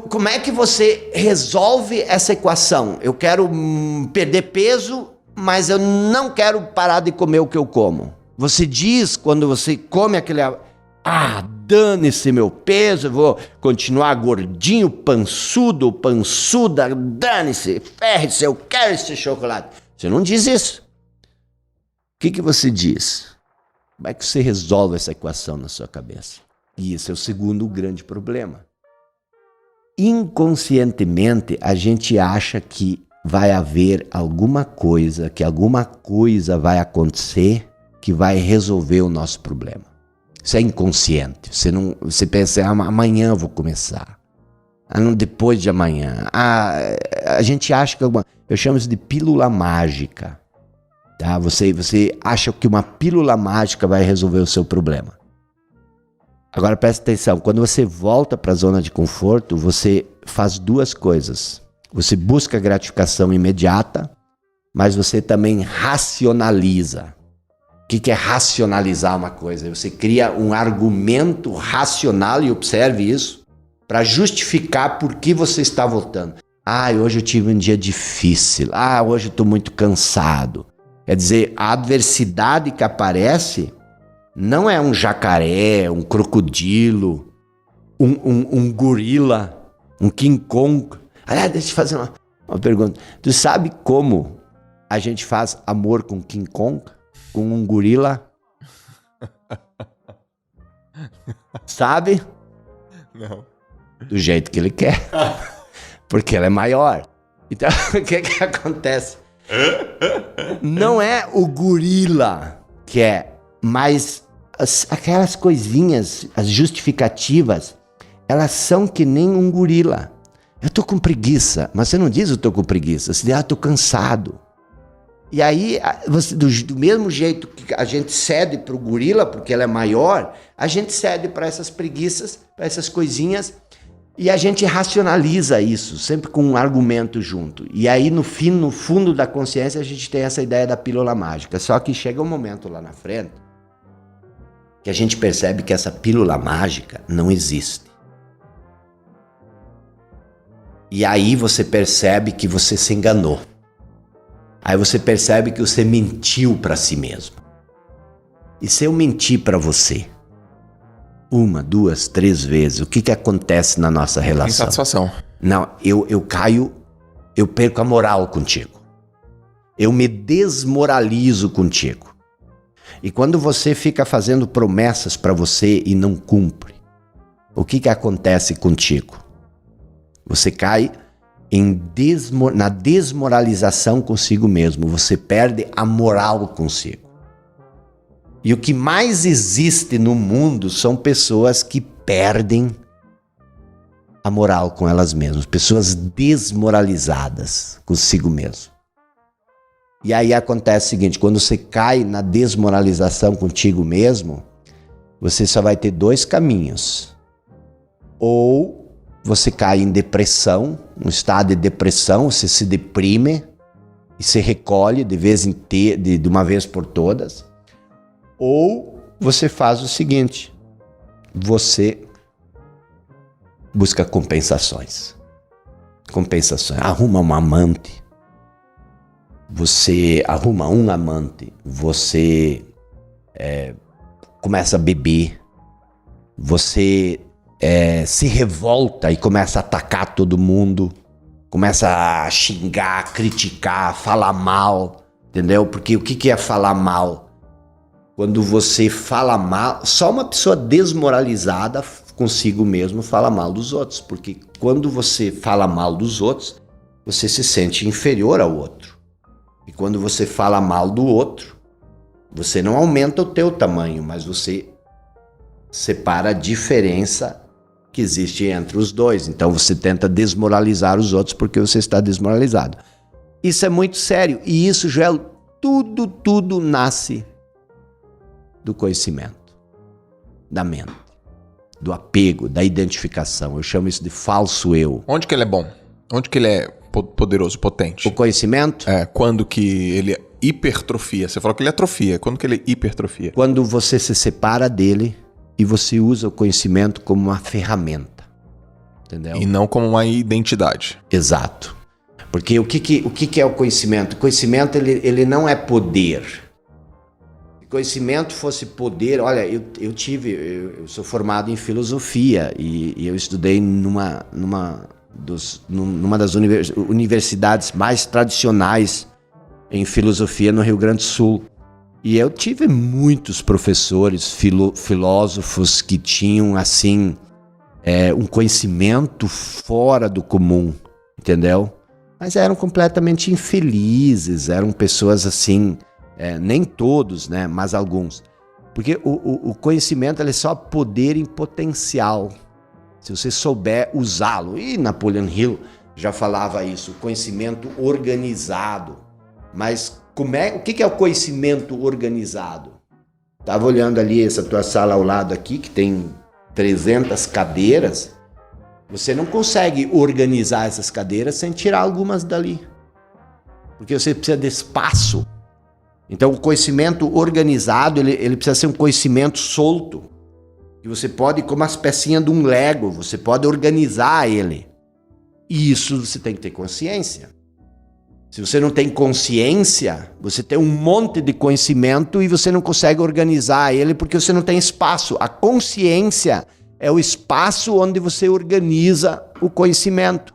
S2: Como é que você resolve essa equação? Eu quero perder peso, mas eu não quero parar de comer o que eu como. Você diz, quando você come aquele... dane-se meu peso, eu vou continuar gordinho, pançudo, pançuda, dane-se, ferre-se, eu quero esse chocolate. Você não diz isso. O que você diz? Como é que você resolve essa equação na sua cabeça? E esse é o segundo grande problema. Inconscientemente, a gente acha que vai haver alguma coisa, que alguma coisa vai acontecer que vai resolver o nosso problema. Isso é inconsciente. Você pensa, amanhã eu vou começar. Depois de amanhã. A gente acha que eu chamo isso de pílula mágica. Tá? Você acha que uma pílula mágica vai resolver o seu problema. Agora presta atenção, quando você volta para a zona de conforto, você faz duas coisas. Você busca gratificação imediata, mas você também racionaliza. O que é racionalizar uma coisa? Você cria um argumento racional, e observe isso, para justificar por que você está voltando. Hoje eu tive um dia difícil. Hoje eu estou muito cansado. Quer dizer, a adversidade que aparece não é um jacaré, um crocodilo, um gorila, um King Kong. Aliás, deixa eu fazer uma pergunta. Tu sabe como a gente faz amor com King Kong? Com um gorila? Sabe?
S1: Não.
S2: Do jeito que ele quer. Porque ele é maior. Então, o que acontece? Não é o gorila que é, mas aquelas coisinhas, as justificativas, elas são que nem um gorila. Eu tô com preguiça, mas você não diz eu tô com preguiça, você diz tô cansado. E aí, você, do mesmo jeito que a gente cede pro gorila, porque ela é maior, a gente cede para essas preguiças, para essas coisinhas, e a gente racionaliza isso, sempre com um argumento junto. E aí, no fundo da consciência, a gente tem essa ideia da pílula mágica. Só que chega um momento lá na frente que a gente percebe que essa pílula mágica não existe. E aí você percebe que você se enganou. Aí você percebe que você mentiu para si mesmo. E se eu mentir para você 1, 2, 3 vezes, o que acontece na nossa relação?
S1: Insatisfação.
S2: Não, eu caio, eu perco a moral contigo. Eu me desmoralizo contigo. E quando você fica fazendo promessas para você e não cumpre, o que acontece contigo? Você cai na desmoralização consigo mesmo. Você perde a moral consigo. E o que mais existe no mundo são pessoas que perdem a moral com elas mesmas. Pessoas desmoralizadas consigo mesmo. E aí acontece o seguinte, quando você cai na desmoralização contigo mesmo, você só vai ter 2 caminhos. Ou você cai em depressão, um estado de depressão, você se deprime e se recolhe de uma vez por todas. Ou você faz o seguinte, você busca compensações. Arruma um amante. Você arruma um amante. Você começa a beber. Você se revolta e começa a atacar todo mundo. Começa a xingar, criticar, falar mal. Entendeu? Porque o que é falar mal? Quando você fala mal, só uma pessoa desmoralizada consigo mesmo fala mal dos outros. Porque quando você fala mal dos outros, você se sente inferior ao outro. E quando você fala mal do outro, você não aumenta o teu tamanho, mas você separa a diferença que existe entre os dois. Então você tenta desmoralizar os outros porque você está desmoralizado. Isso é muito sério. E isso, Joel, tudo nasce do conhecimento, da mente, do apego, da identificação. Eu chamo isso de falso eu.
S1: Onde que ele é bom? Onde que ele é poderoso, potente?
S2: O conhecimento?
S1: Quando que ele hipertrofia? Você falou que ele atrofia. Quando que ele hipertrofia?
S2: Quando você se separa dele e você usa o conhecimento como uma ferramenta. Entendeu?
S1: E não como uma identidade.
S2: Exato. Porque o que é o conhecimento? O conhecimento ele não é poder. Conhecimento fosse poder, olha, eu sou formado em filosofia e eu estudei numa das universidades mais tradicionais em filosofia no Rio Grande do Sul. E eu tive muitos professores, filósofos que tinham, assim, um conhecimento fora do comum, entendeu? Mas eram completamente infelizes, eram pessoas assim... nem todos, né, mas alguns. Porque o conhecimento ele é só poder em potencial. Se você souber usá-lo. E Napoleon Hill já falava isso, o conhecimento organizado. Mas O que é o conhecimento organizado? Estava olhando ali essa tua sala ao lado aqui, que tem 300 cadeiras. Você não consegue organizar essas cadeiras sem tirar algumas dali. Porque você precisa de espaço. Então, o conhecimento organizado, ele precisa ser um conhecimento solto. E você pode, como as pecinhas de um Lego, você pode organizar ele. E isso você tem que ter consciência. Se você não tem consciência, você tem um monte de conhecimento e você não consegue organizar ele porque você não tem espaço. A consciência é o espaço onde você organiza o conhecimento.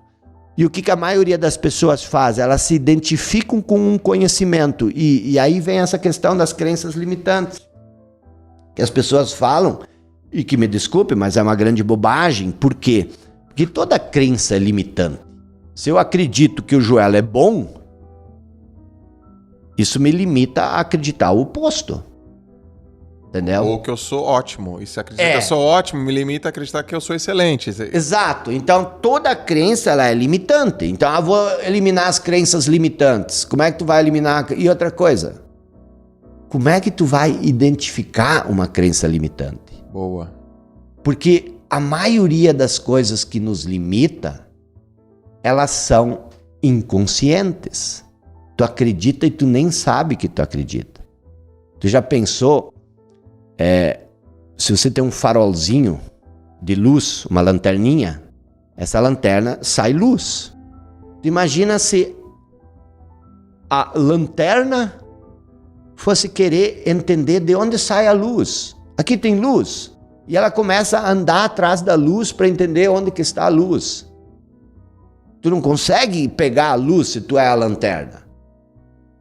S2: E o que a maioria das pessoas faz? Elas se identificam com um conhecimento. E aí vem essa questão das crenças limitantes. Que as pessoas falam, e que me desculpe, mas é uma grande bobagem. Por quê? Porque toda crença é limitante. Se eu acredito que o Joel é bom, isso me limita a acreditar o oposto. Entendeu?
S1: Ou que eu sou ótimo. E se acreditar que eu sou ótimo, me limita a acreditar que eu sou excelente.
S2: Exato. Então, toda crença ela é limitante. Então, eu vou eliminar as crenças limitantes. Como é que tu vai eliminar? E outra coisa, como é que tu vai identificar uma crença limitante?
S1: Boa.
S2: Porque a maioria das coisas que nos limita, elas são inconscientes. Tu acredita e tu nem sabe que tu acredita. Tu já pensou, se você tem um farolzinho de luz, uma lanterninha, essa lanterna sai luz. Tu imagina se a lanterna fosse querer entender de onde sai a luz. Aqui tem luz. E ela começa a andar atrás da luz para entender onde que está a luz. Tu não consegue pegar a luz se tu é a lanterna.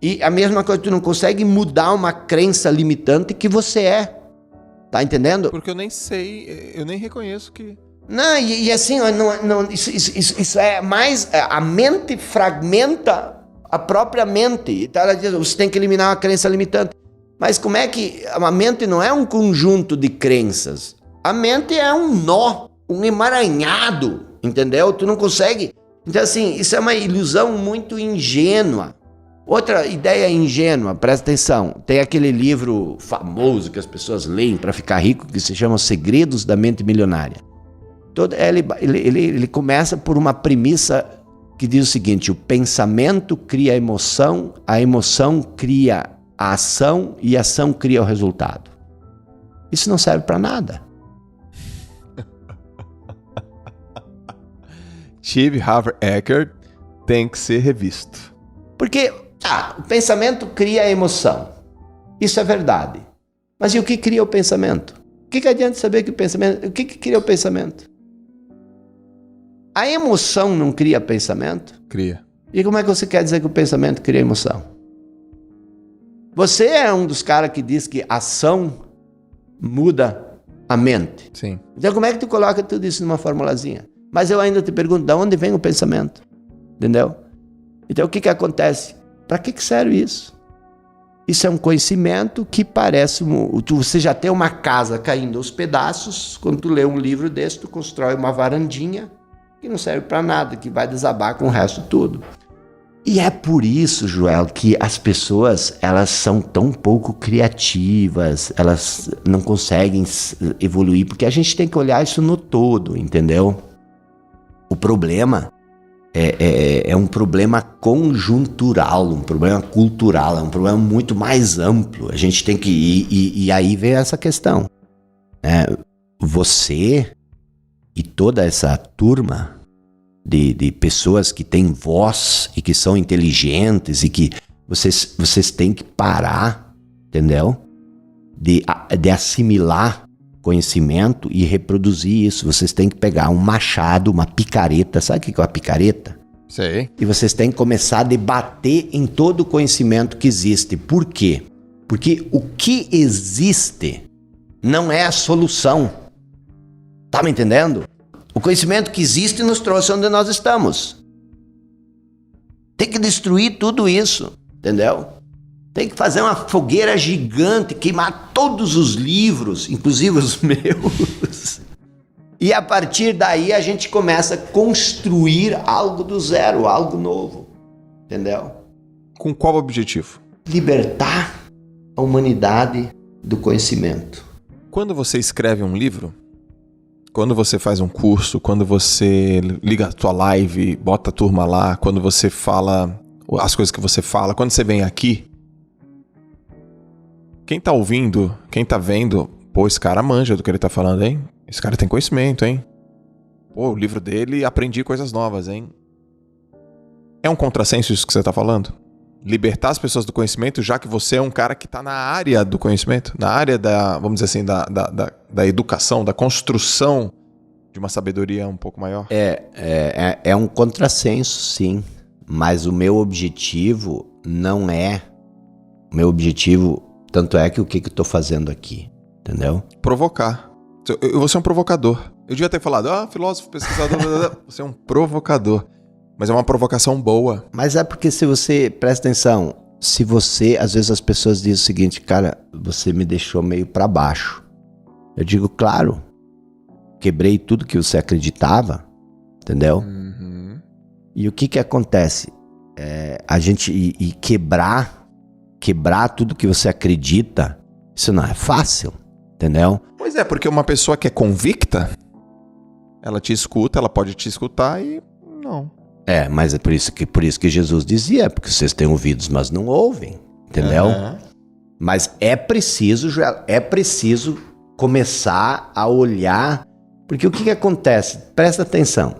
S2: E a mesma coisa, tu não consegue mudar uma crença limitante que você é. Tá entendendo?
S1: Porque eu nem sei, eu nem reconheço que...
S2: Não, e assim, isso é mais... A mente fragmenta a própria mente. Então ela diz, você tem que eliminar uma crença limitante. Mas como é que... A mente não é um conjunto de crenças. A mente é um nó, um emaranhado, entendeu? Tu não consegue... Então assim, isso é uma ilusão muito ingênua. Outra ideia ingênua, presta atenção, tem aquele livro famoso que as pessoas leem para ficar rico, que se chama Segredos da Mente Milionária. Ele começa por uma premissa que diz o seguinte: o pensamento cria a emoção cria a ação e a ação cria o resultado. Isso não serve para nada.
S1: Steve Harvey Eker tem que ser revisto.
S2: Porque o pensamento cria a emoção. Isso é verdade. Mas e o que cria o pensamento? O que adianta saber que o pensamento... O que cria o pensamento? A emoção não cria pensamento?
S1: Cria.
S2: E como é que você quer dizer que o pensamento cria emoção? Você é um dos caras que diz que ação muda a mente.
S1: Sim.
S2: Então como é que tu coloca tudo isso numa formulazinha? Mas eu ainda te pergunto, de onde vem o pensamento? Entendeu? Então o que acontece? Para que serve isso? Isso é um conhecimento que parece... Você já tem uma casa caindo aos pedaços, quando tu lê um livro desse, tu constrói uma varandinha que não serve para nada, que vai desabar com o resto tudo. E é por isso, Joel, que as pessoas, elas são tão pouco criativas, elas não conseguem evoluir, porque a gente tem que olhar isso no todo, entendeu? O problema é um problema conjuntural, um problema cultural, é um problema muito mais amplo. A gente tem que ir, e aí vem essa questão. Você e toda essa turma de pessoas que têm voz e que são inteligentes e que vocês têm que parar, entendeu? De assimilar conhecimento e reproduzir isso. Vocês têm que pegar um machado, uma picareta. Sabe o que é uma picareta?
S1: Sei.
S2: E vocês têm que começar a debater em todo o conhecimento que existe. Por quê? Porque o que existe não é a solução. Tá me entendendo? O conhecimento que existe nos trouxe onde nós estamos. Tem que destruir tudo isso, entendeu? Tem que fazer uma fogueira gigante, queimar todos os livros, inclusive os meus. E a partir daí a gente começa a construir algo do zero, algo novo. Entendeu?
S1: Com qual objetivo?
S2: libertar a humanidade do conhecimento.
S1: Quando você escreve um livro, quando você faz um curso, quando você liga a tua live, bota a turma lá, quando você fala as coisas que você fala, quando você vem aqui, quem tá ouvindo, quem tá vendo, pô, esse cara manja do que ele tá falando, hein? Esse cara tem conhecimento, hein? Pô, o livro dele, aprendi coisas novas, hein? É um contrassenso isso que você tá falando? Libertar as pessoas do conhecimento, já que você é um cara que tá na área do conhecimento, na área da, vamos dizer assim, da educação, da construção de uma sabedoria um pouco maior?
S2: É um contrassenso, sim. Mas o meu objetivo não é... O meu objetivo, tanto é que o que eu tô fazendo aqui, entendeu?
S1: Provocar. Eu vou ser um provocador. Eu devia ter falado, filósofo, pesquisador, você é um provocador. Mas é uma provocação boa.
S2: Mas é porque se você, presta atenção, se você, às vezes as pessoas dizem o seguinte, cara, você me deixou meio pra baixo. Eu digo, claro, quebrei tudo que você acreditava, entendeu?
S1: Uhum.
S2: E o que acontece? A gente quebrar tudo que você acredita, isso não é fácil, entendeu?
S1: Pois é, porque uma pessoa que é convicta, ela te escuta, ela pode te escutar e não.
S2: Mas é por isso que Jesus dizia, porque vocês têm ouvidos, mas não ouvem, entendeu?
S1: Uhum.
S2: Mas é preciso começar a olhar, porque o que acontece? Presta atenção.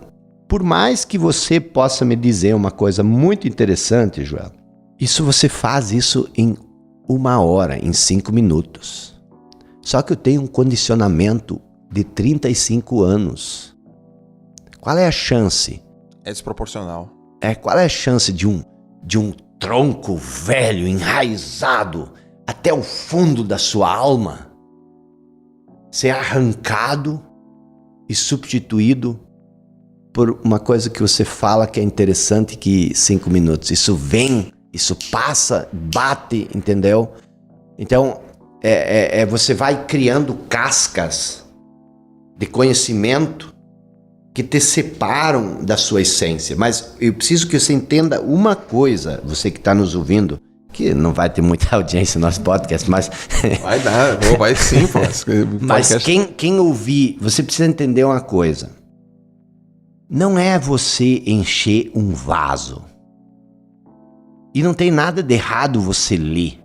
S2: Por mais que você possa me dizer uma coisa muito interessante, Joel, você faz isso em 1 hora, em 5 minutos. Só que eu tenho um condicionamento de 35 anos. Qual é a chance?
S1: É desproporcional.
S2: Qual é a chance de um tronco velho, enraizado, até o fundo da sua alma, ser arrancado e substituído por uma coisa que você fala que é interessante, que 5 minutos, isso vem, isso passa, bate, entendeu? Então, você vai criando cascas de conhecimento que te separam da sua essência. Mas eu preciso que você entenda uma coisa, você que está nos ouvindo, que não vai ter muita audiência no nosso podcast, mas...
S1: Vai dar, vai sim, pô.
S2: Mas quem ouvir, você precisa entender uma coisa. Não é você encher um vaso. E não tem nada de errado você ler.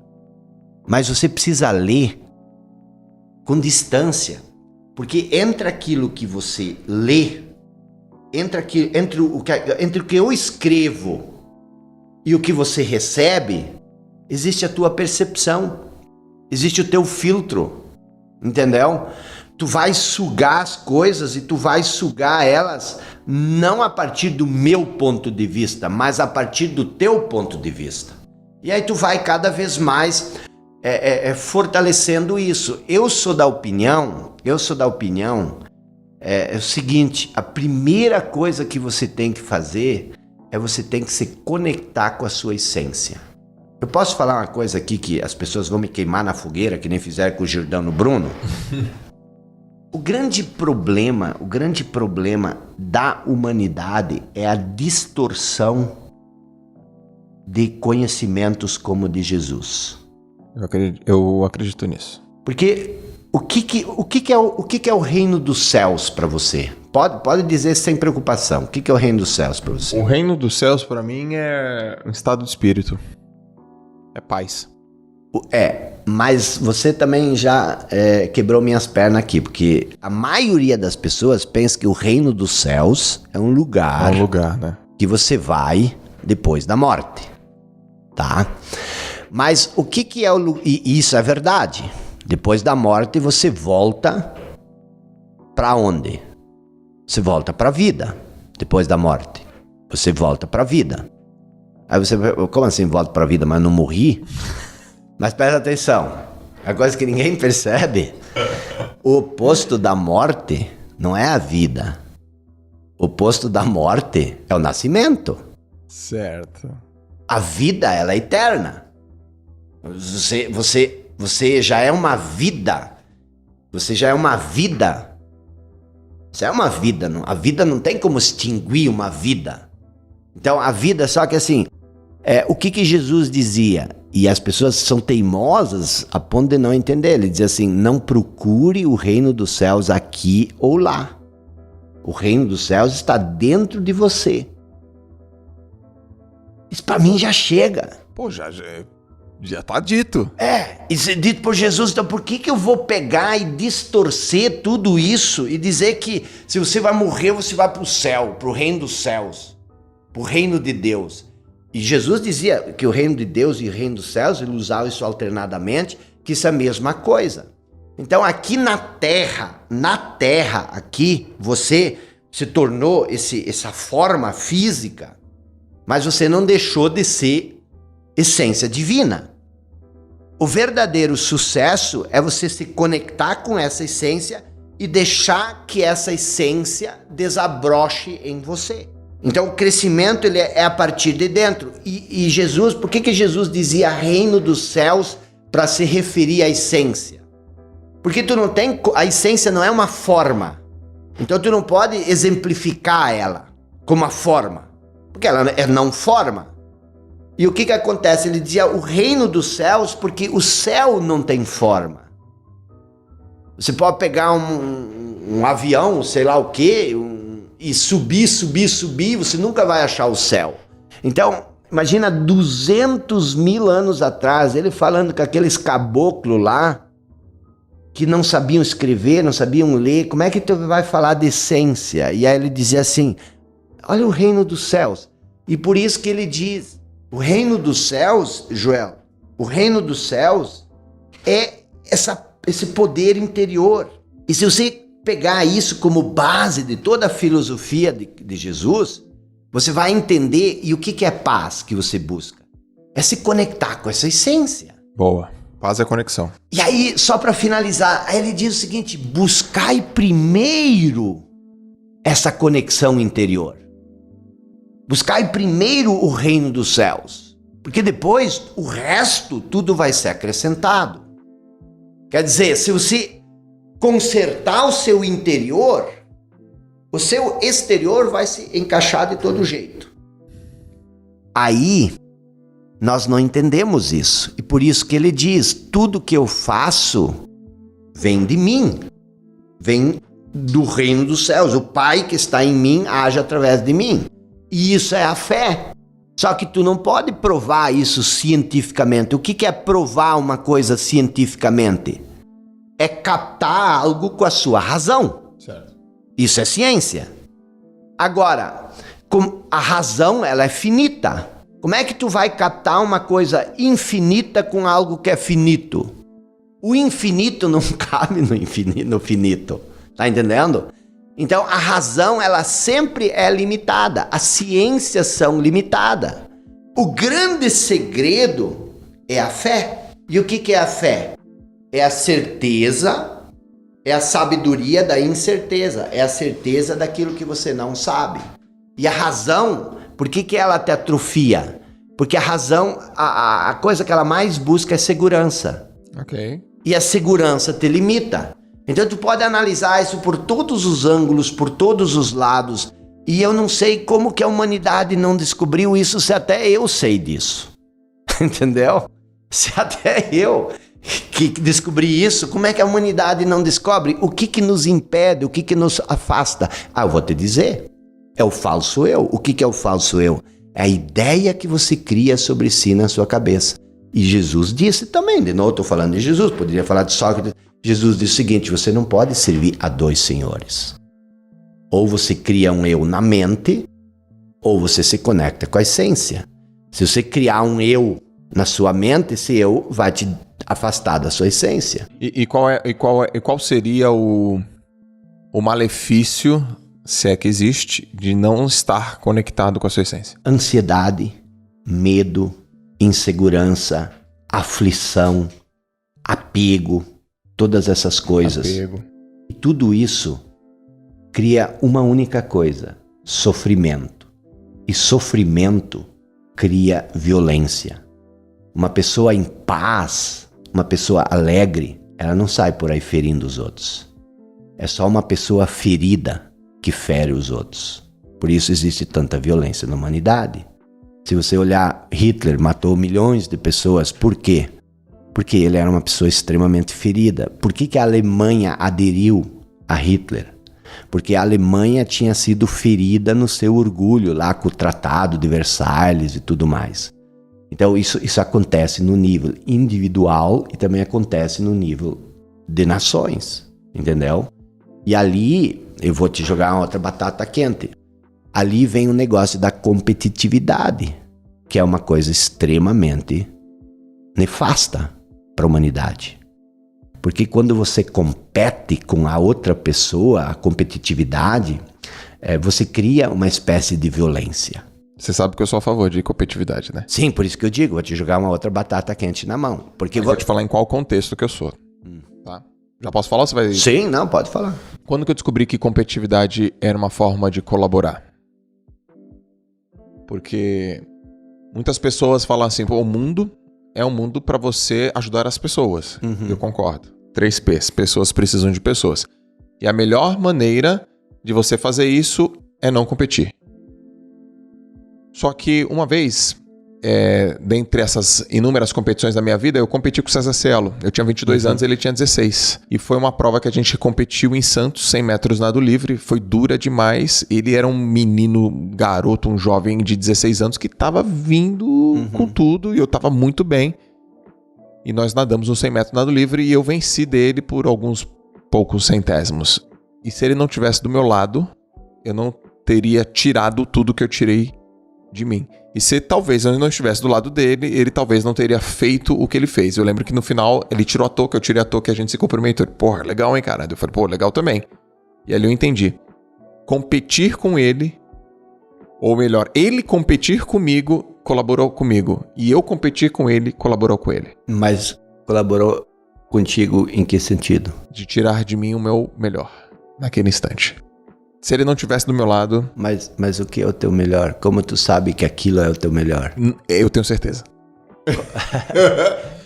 S2: Mas você precisa ler com distância. Porque entre aquilo que você lê, entre o que eu escrevo e o que você recebe, existe a tua percepção, existe o teu filtro, entendeu? Tu vai sugar as coisas e tu vai sugar elas não a partir do meu ponto de vista, mas a partir do teu ponto de vista. E aí tu vai cada vez mais fortalecendo isso. Eu sou da opinião, é o seguinte, a primeira coisa que você tem que fazer você tem que se conectar com a sua essência. Eu posso falar uma coisa aqui que as pessoas vão me queimar na fogueira, que nem fizeram com o Giordano Bruno? O grande problema da humanidade é a distorção de conhecimentos como o de Jesus.
S1: Eu acredito nisso.
S2: Porque o que é o reino dos céus para você? Pode dizer sem preocupação. O que é o reino dos céus para você?
S1: O reino dos céus para mim é um estado de espírito. É paz.
S2: Mas você também já quebrou minhas pernas aqui, porque a maioria das pessoas pensa que o reino dos céus é um lugar,
S1: né?
S2: Que você vai depois da morte, tá? Mas o que é e isso é verdade. Depois da morte você volta para onde? Você volta para a vida. Depois da morte, você volta para a vida. Aí você, como assim volta para a vida, mas não morri? Mas presta atenção, a coisa que ninguém percebe, o oposto da morte não é a vida. O oposto da morte é o nascimento.
S1: Certo.
S2: A vida, ela é eterna. Você já é uma vida. Você já é uma vida. Você é uma vida. A vida não tem como extinguir uma vida. Então a vida, só que assim, o que Jesus dizia? E as pessoas são teimosas a ponto de não entender. Ele diz assim, não procure o reino dos céus aqui ou lá. O reino dos céus está dentro de você. Isso para mim já chega.
S1: Pô, já tá dito.
S2: Isso é dito por Jesus. Então por que eu vou pegar e distorcer tudo isso e dizer que se você vai morrer, você vai para o céu, para o reino dos céus, para o reino de Deus? E Jesus dizia que o reino de Deus e o reino dos céus, ele usava isso alternadamente, que isso é a mesma coisa. Então aqui na terra, aqui, você se tornou essa forma física, mas você não deixou de ser essência divina. O verdadeiro sucesso é você se conectar com essa essência e deixar que essa essência desabroche em você. Então o crescimento ele é a partir de dentro. E Jesus, por que Jesus dizia reino dos céus para se referir à essência? Porque a essência não é uma forma. Então tu não pode exemplificar ela como uma forma. Porque ela é não forma. E o que acontece? Ele dizia o reino dos céus porque o céu não tem forma. Você pode pegar um avião, sei lá o quê, e subir, você nunca vai achar o céu. Então, imagina 200 mil anos atrás, ele falando com aqueles caboclos lá, que não sabiam escrever, não sabiam ler, como é que tu vai falar de essência? E aí ele dizia assim, olha o reino dos céus. E por isso que ele diz, o reino dos céus, Joel, o reino dos céus é esse poder interior. E se você pegar isso como base de toda a filosofia de Jesus, você vai entender, e o que é paz que você busca? É se conectar com essa essência.
S1: Boa. Paz é conexão.
S2: E aí, só para finalizar, aí ele diz o seguinte, buscai primeiro essa conexão interior. Buscai primeiro o reino dos céus, porque depois o resto tudo vai ser acrescentado. Quer dizer, se você consertar o seu interior, o seu exterior vai se encaixar de todo jeito. Aí, nós não entendemos isso. E por isso que ele diz, tudo que eu faço vem de mim. Vem do reino dos céus. O Pai que está em mim age através de mim. E isso é a fé. Só que tu não pode provar isso cientificamente. O que é provar uma coisa cientificamente? É captar algo com a sua razão.
S1: Certo.
S2: Isso é ciência. Agora, a razão ela é finita. Como é que tu vai captar uma coisa infinita com algo que é finito? O infinito não cabe no finito. Tá entendendo? Então, a razão, ela sempre é limitada. As ciências são limitadas. O grande segredo é a fé. E o que é a fé? É a certeza, é a sabedoria da incerteza. É a certeza daquilo que você não sabe. E a razão, por que ela te atrofia? Porque a razão, a coisa que ela mais busca é segurança.
S1: Ok.
S2: E a segurança te limita. Então tu pode analisar isso por todos os ângulos, por todos os lados. E eu não sei como que a humanidade não descobriu isso, se até eu sei disso. Entendeu? Se até eu que descobri isso, como é que a humanidade não descobre? O que nos impede, o que nos afasta? Eu vou te dizer. É o falso eu. O que é o falso eu? É a ideia que você cria sobre si na sua cabeça. E Jesus disse também, de novo estou falando de Jesus, poderia falar de Sócrates. Jesus disse o seguinte, você não pode servir a dois senhores. Ou você cria um eu na mente, ou você se conecta com a essência. Se você criar um eu na sua mente, esse eu vai te afastar da sua essência.
S1: E qual seria o malefício, se é que existe, de não estar conectado com a sua essência?
S2: Ansiedade, medo, insegurança, aflição, apego, todas essas coisas.
S1: Apego.
S2: E tudo isso cria uma única coisa, sofrimento. E sofrimento cria violência. Uma pessoa em paz, uma pessoa alegre, ela não sai por aí ferindo os outros. É só uma pessoa ferida que fere os outros. Por isso existe tanta violência na humanidade. Se você olhar, Hitler matou milhões de pessoas. Por quê? Porque ele era uma pessoa extremamente ferida. Por que a Alemanha aderiu a Hitler? Porque a Alemanha tinha sido ferida no seu orgulho, lá com o Tratado de Versalhes e tudo mais. Então isso acontece no nível individual e também acontece no nível de nações, entendeu? E ali, eu vou te jogar uma outra batata quente. Ali vem o negócio da competitividade, que é uma coisa extremamente nefasta para a humanidade. Porque quando você compete com a outra pessoa, a competitividade, você cria uma espécie de violência.
S1: Você sabe que eu sou a favor de competitividade, né?
S2: Sim, por isso que eu digo, vou te jogar uma outra batata quente na mão. Porque
S1: eu vou te falar em qual contexto que eu sou. Tá? Já posso falar ou você vai...
S2: Sim, não, pode falar.
S1: Quando que eu descobri que competitividade era uma forma de colaborar? Porque muitas pessoas falam assim, pô, o mundo é um mundo para você ajudar as pessoas. Eu concordo. 3 P's. Pessoas precisam de pessoas. E a melhor maneira de você fazer isso é não competir. Só que uma vez, dentre essas inúmeras competições da minha vida, eu competi com o César Cielo. Eu tinha 22 anos, ele tinha 16. E foi uma prova que a gente competiu em Santos, 100 metros nado livre. Foi dura demais. Ele era um menino, garoto, um jovem de 16 anos que estava vindo com tudo e eu estava muito bem. E nós nadamos no 100 metros nado livre e eu venci dele por alguns poucos centésimos. E se ele não tivesse do meu lado, eu não teria tirado tudo que eu tirei de mim. E se talvez eu não estivesse do lado dele, ele talvez não teria feito o que ele fez. Eu lembro que no final ele tirou a touca, eu tirei a touca e a gente se cumprimentou. Porra, legal, hein, cara? Eu falei, pô, legal também. E ali eu entendi. Competir com ele, ou melhor, ele competir comigo, colaborou comigo. E eu competir com ele, colaborou com ele.
S2: Mas colaborou contigo em que sentido?
S1: De tirar de mim o meu melhor, naquele instante. Se ele não estivesse do meu lado...
S2: Mas o que é o teu melhor? Como tu sabe que aquilo é o teu melhor?
S1: Eu tenho certeza.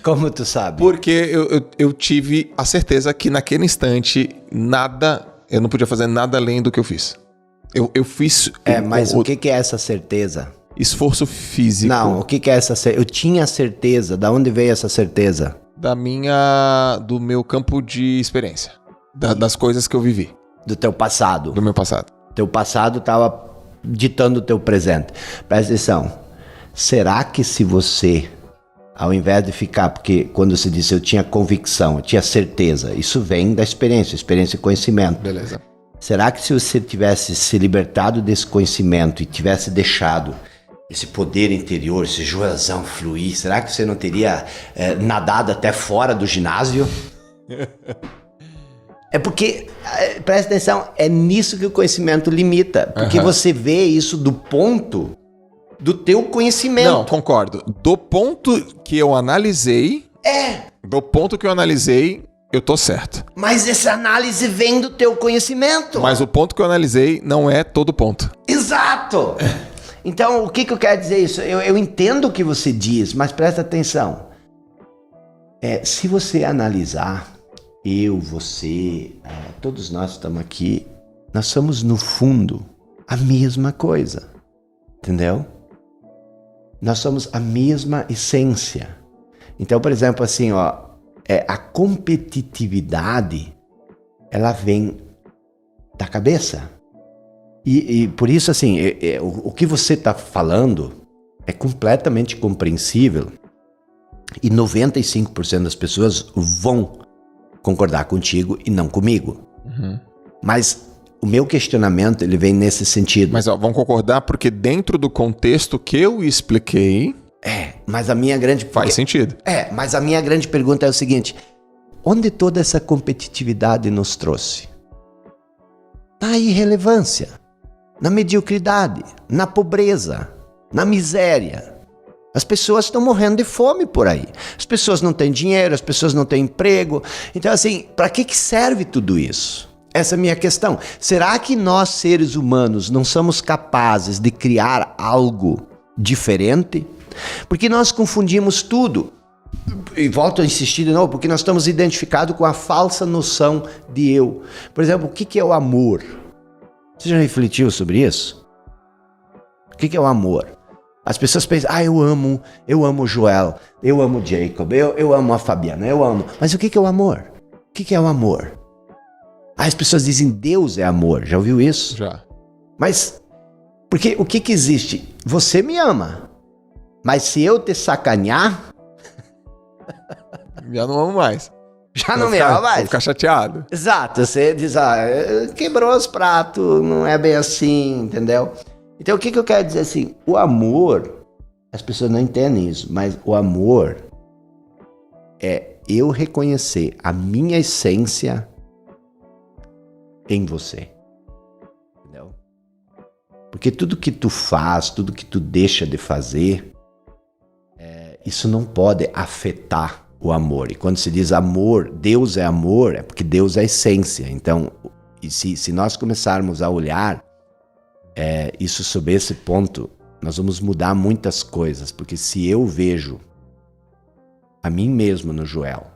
S2: Como tu sabe?
S1: Porque eu tive a certeza que naquele instante, eu não podia fazer nada além do que eu fiz. Eu fiz...
S2: Mas o que é essa certeza?
S1: Esforço físico.
S2: Não, o que é essa certeza? Eu tinha certeza. Da onde veio essa certeza?
S1: Do meu campo de experiência. Das coisas que eu vivi.
S2: Do teu passado.
S1: Do meu passado.
S2: Teu passado estava ditando o teu presente. Presta atenção. Será que se você, ao invés de ficar... Porque quando você disse eu tinha convicção, eu tinha certeza, isso vem da experiência e conhecimento.
S1: Beleza.
S2: Será que se você tivesse se libertado desse conhecimento e tivesse deixado esse poder interior, esse Joelzão fluir, será que você não teria nadado até fora do ginásio? É porque, presta atenção, é nisso que o conhecimento limita. Porque você vê isso do ponto do teu conhecimento.
S1: Não, concordo. Do ponto que eu analisei... Do ponto que eu analisei, eu tô certo.
S2: Mas essa análise vem do teu conhecimento.
S1: Mas o ponto que eu analisei não é todo ponto.
S2: Exato! Então, o que eu quero dizer isso? Eu entendo o que você diz, mas presta atenção. Se você analisar... Eu, você, todos nós estamos aqui, nós somos no fundo a mesma coisa, entendeu? Nós somos a mesma essência. Então, por exemplo, assim, a competitividade, ela vem da cabeça. E por isso, assim, o que você está falando é completamente compreensível e 95% das pessoas vão concordar contigo e não comigo. Mas o meu questionamento, ele vem nesse sentido.
S1: Mas vamos concordar porque dentro do contexto que eu expliquei...
S2: mas a minha grande...
S1: Faz sentido.
S2: Mas a minha grande pergunta é o seguinte. Onde toda essa competitividade nos trouxe? Na irrelevância, na mediocridade, na pobreza, na miséria. As pessoas estão morrendo de fome por aí. As pessoas não têm dinheiro, as pessoas não têm emprego. Então, assim, para que serve tudo isso? Essa é a minha questão. Será que nós, seres humanos, não somos capazes de criar algo diferente? Porque nós confundimos tudo. E volto a insistir de novo, porque nós estamos identificados com a falsa noção de eu. Por exemplo, o que é o amor? Você já refletiu sobre isso? O que é o amor? As pessoas pensam, eu amo o Joel, eu amo o Jacob, eu amo a Fabiana, eu amo. Mas o que é o amor? O que é o amor? As pessoas dizem Deus é amor, já ouviu isso?
S1: Já.
S2: Mas, porque o que existe? Você me ama, mas se eu te sacanear...
S1: Já não amo mais.
S2: Já não me ama mais.
S1: Vou ficar chateado.
S2: Exato, você diz, quebrou os pratos, não é bem assim, entendeu? Então o que eu quero dizer assim, o amor, as pessoas não entendem isso, mas o amor é eu reconhecer a minha essência em você, entendeu? Porque tudo que tu faz, tudo que tu deixa de fazer, isso não pode afetar o amor. E quando se diz amor, Deus é amor, é porque Deus é a essência. Então, se nós começarmos a olhar isso sob esse ponto, nós vamos mudar muitas coisas. Porque se eu vejo a mim mesmo no Joel,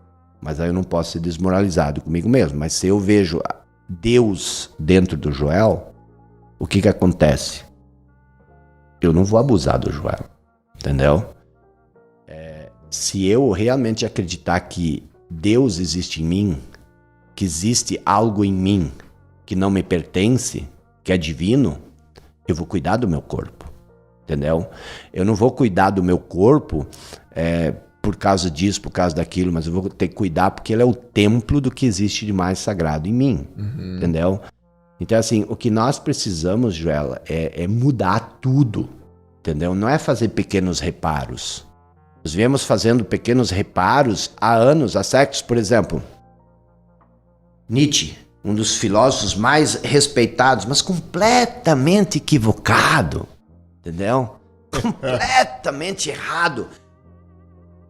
S2: mas aí eu não posso ser desmoralizado comigo mesmo, mas se eu vejo Deus dentro do Joel, o que acontece? Eu não vou abusar do Joel, entendeu? Se eu realmente acreditar que Deus existe em mim, que existe algo em mim que não me pertence, que é divino, eu vou cuidar do meu corpo, entendeu? Eu não vou cuidar do meu corpo por causa disso, por causa daquilo, mas eu vou ter que cuidar porque ele é o templo do que existe de mais sagrado em mim, entendeu? Então, assim, o que nós precisamos, Joela, é mudar tudo, entendeu? Não é fazer pequenos reparos. Nós viemos fazendo pequenos reparos há anos, há séculos. Por exemplo, Nietzsche, um dos filósofos mais respeitados, mas completamente equivocado, entendeu? Completamente errado.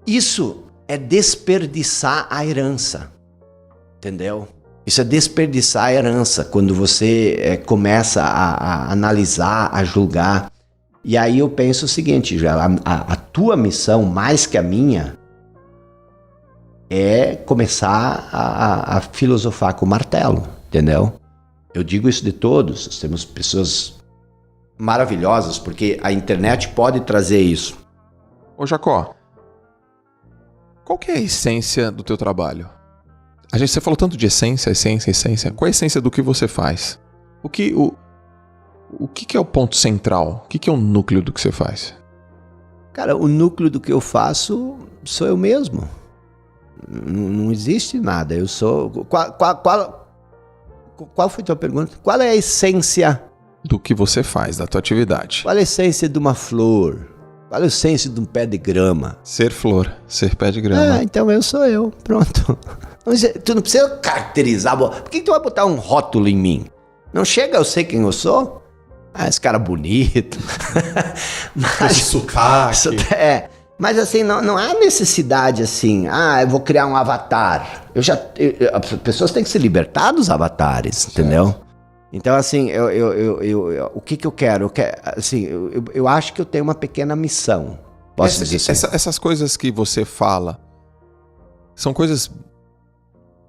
S2: Isso é desperdiçar a herança, entendeu? Isso é desperdiçar a herança, quando você começa a analisar, a julgar. E aí eu penso o seguinte, já a tua missão, mais que a minha, é começar a filosofar com o martelo, entendeu? Eu digo isso de todos, nós temos pessoas maravilhosas, porque a internet pode trazer isso.
S1: Ô Jacó, qual que é a essência do teu trabalho? Você falou tanto de essência. Qual é a essência do que você faz? O que é o ponto central? O que é o núcleo do que você faz?
S2: Cara, o núcleo do que eu faço sou eu mesmo. Não existe nada. Eu sou... Qual foi a tua pergunta? Qual é a essência?
S1: Do que você faz, da tua atividade.
S2: Qual é a essência de uma flor? Qual é a essência de um pé de grama?
S1: Ser flor, ser pé de grama.
S2: Então eu sou eu. Pronto. Tu não precisa caracterizar. Por que tu vai botar um rótulo em mim? Não chega, eu sei quem eu sou? Esse cara bonito.
S1: Esse sotaque.
S2: Mas assim, não há necessidade assim, eu vou criar um avatar. As pessoas têm que se libertar dos avatares, certo. Entendeu? Então assim, o que eu quero? Assim, eu acho que eu tenho uma pequena missão. Posso dizer assim?
S1: Essas coisas que você fala são coisas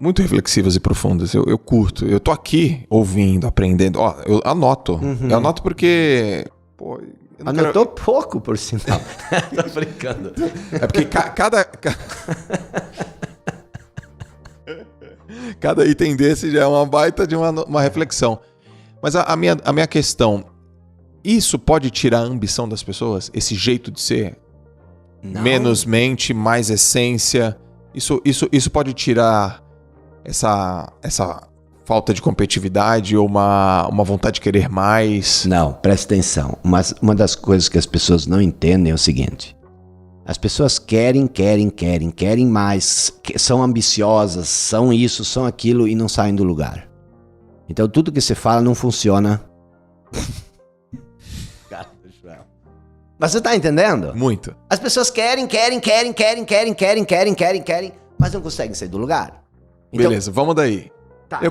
S1: muito reflexivas e profundas. Eu curto. Eu tô aqui ouvindo, aprendendo. Eu anoto. Eu anoto porque...
S2: Anotou pouco, por sinal. Tô brincando.
S1: É porque cada item desse já é uma baita de uma reflexão. Mas a minha questão... Isso pode tirar a ambição das pessoas? Esse jeito de ser? Não. Menos mente, mais essência? Isso pode tirar... Essa falta de competitividade ou uma vontade de querer mais?
S2: Não, presta atenção. Mas uma das coisas que as pessoas não entendem é o seguinte. As pessoas querem mais, são ambiciosas, são isso, são aquilo e não saem do lugar. Então tudo que você fala não funciona. Mas você tá entendendo?
S1: Muito.
S2: As pessoas querem, mas não conseguem sair do lugar.
S1: Então, beleza, vamos daí. Tá.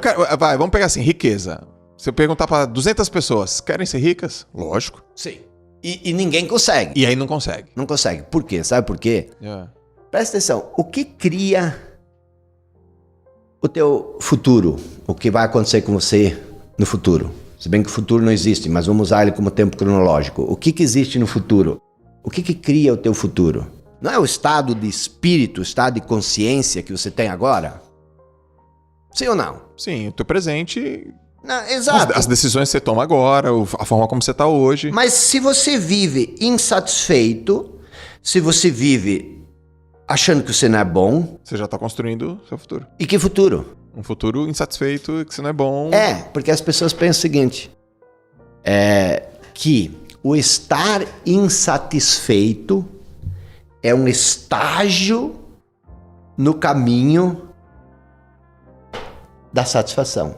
S1: Vamos pegar assim, riqueza. Se eu perguntar para 200 pessoas, querem ser ricas? Lógico.
S2: Sim. E ninguém consegue.
S1: E aí não consegue.
S2: Não consegue. Por quê? Sabe por quê? Presta atenção. O que cria o teu futuro? O que vai acontecer com você no futuro? Se bem que o futuro não existe, mas vamos usar ele como tempo cronológico. O que existe no futuro? O que cria o teu futuro? Não é o estado de espírito, o estado de consciência que você tem agora? Sim ou não?
S1: Sim, o teu presente...
S2: Não, exato.
S1: As decisões que você toma agora, a forma como você está hoje.
S2: Mas se você vive insatisfeito, se você vive achando que você não é bom...
S1: Você já está construindo o seu futuro.
S2: E que futuro?
S1: Um futuro insatisfeito, que você não é bom.
S2: Porque as pessoas pensam o seguinte, que o estar insatisfeito é um estágio no caminho da satisfação.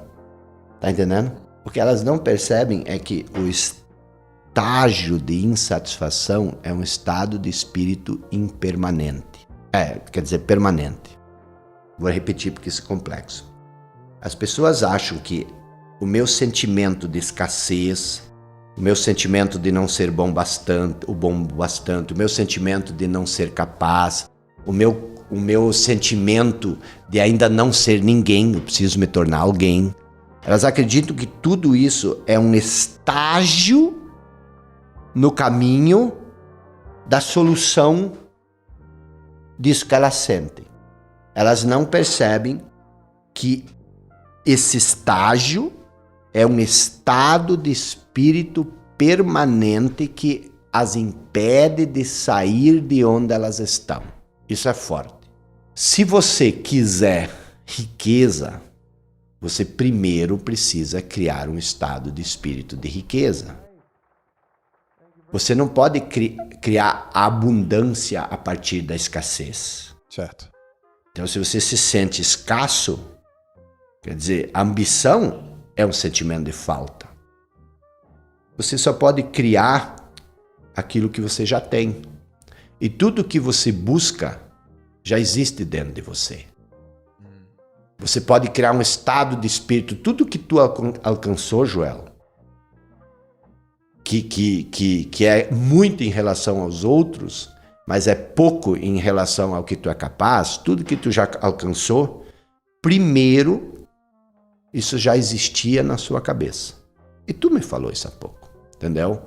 S2: Tá entendendo? O que elas não percebem é que o estágio de insatisfação é um estado de espírito impermanente. Quer dizer, permanente. Vou repetir porque isso é complexo. As pessoas acham que o meu sentimento de escassez, o meu sentimento de não ser bom bastante, o meu sentimento de não ser capaz, o meu sentimento de ainda não ser ninguém, eu preciso me tornar alguém. Elas acreditam que tudo isso é um estágio no caminho da solução disso que elas sentem. Elas não percebem que esse estágio é um estado de espírito permanente que as impede de sair de onde elas estão. Isso é forte. Se você quiser riqueza, você primeiro precisa criar um estado de espírito de riqueza. Você não pode criar abundância a partir da escassez.
S1: Certo.
S2: Então, se você se sente escasso, quer dizer, ambição é um sentimento de falta. Você só pode criar aquilo que você já tem. E tudo que você busca já existe dentro de você. Você pode criar um estado de espírito. Tudo que tu alcançou, Joel, que é muito em relação aos outros, mas é pouco em relação ao que tu é capaz, tudo que tu já alcançou, primeiro, isso já existia na sua cabeça. E tu me falou isso há pouco, entendeu?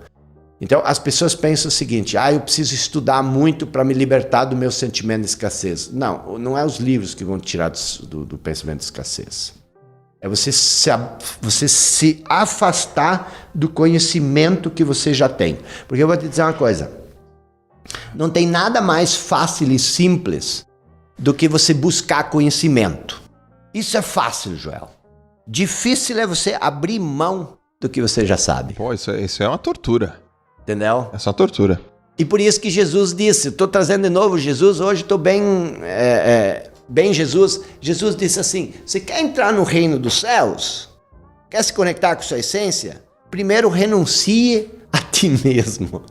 S2: Então, as pessoas pensam o seguinte, eu preciso estudar muito para me libertar do meu sentimento de escassez. Não é os livros que vão te tirar do pensamento de escassez. É você se afastar do conhecimento que você já tem. Porque eu vou te dizer uma coisa, não tem nada mais fácil e simples do que você buscar conhecimento. Isso é fácil, Joel. Difícil é você abrir mão do que você já sabe.
S1: Pô, isso é uma tortura.
S2: Entendeu?
S1: Essa é uma tortura.
S2: E por isso que Jesus disse, estou trazendo de novo Jesus, hoje estou bem Jesus. Jesus disse assim, você quer entrar no reino dos céus? Quer se conectar com sua essência? Primeiro renuncie a ti mesmo.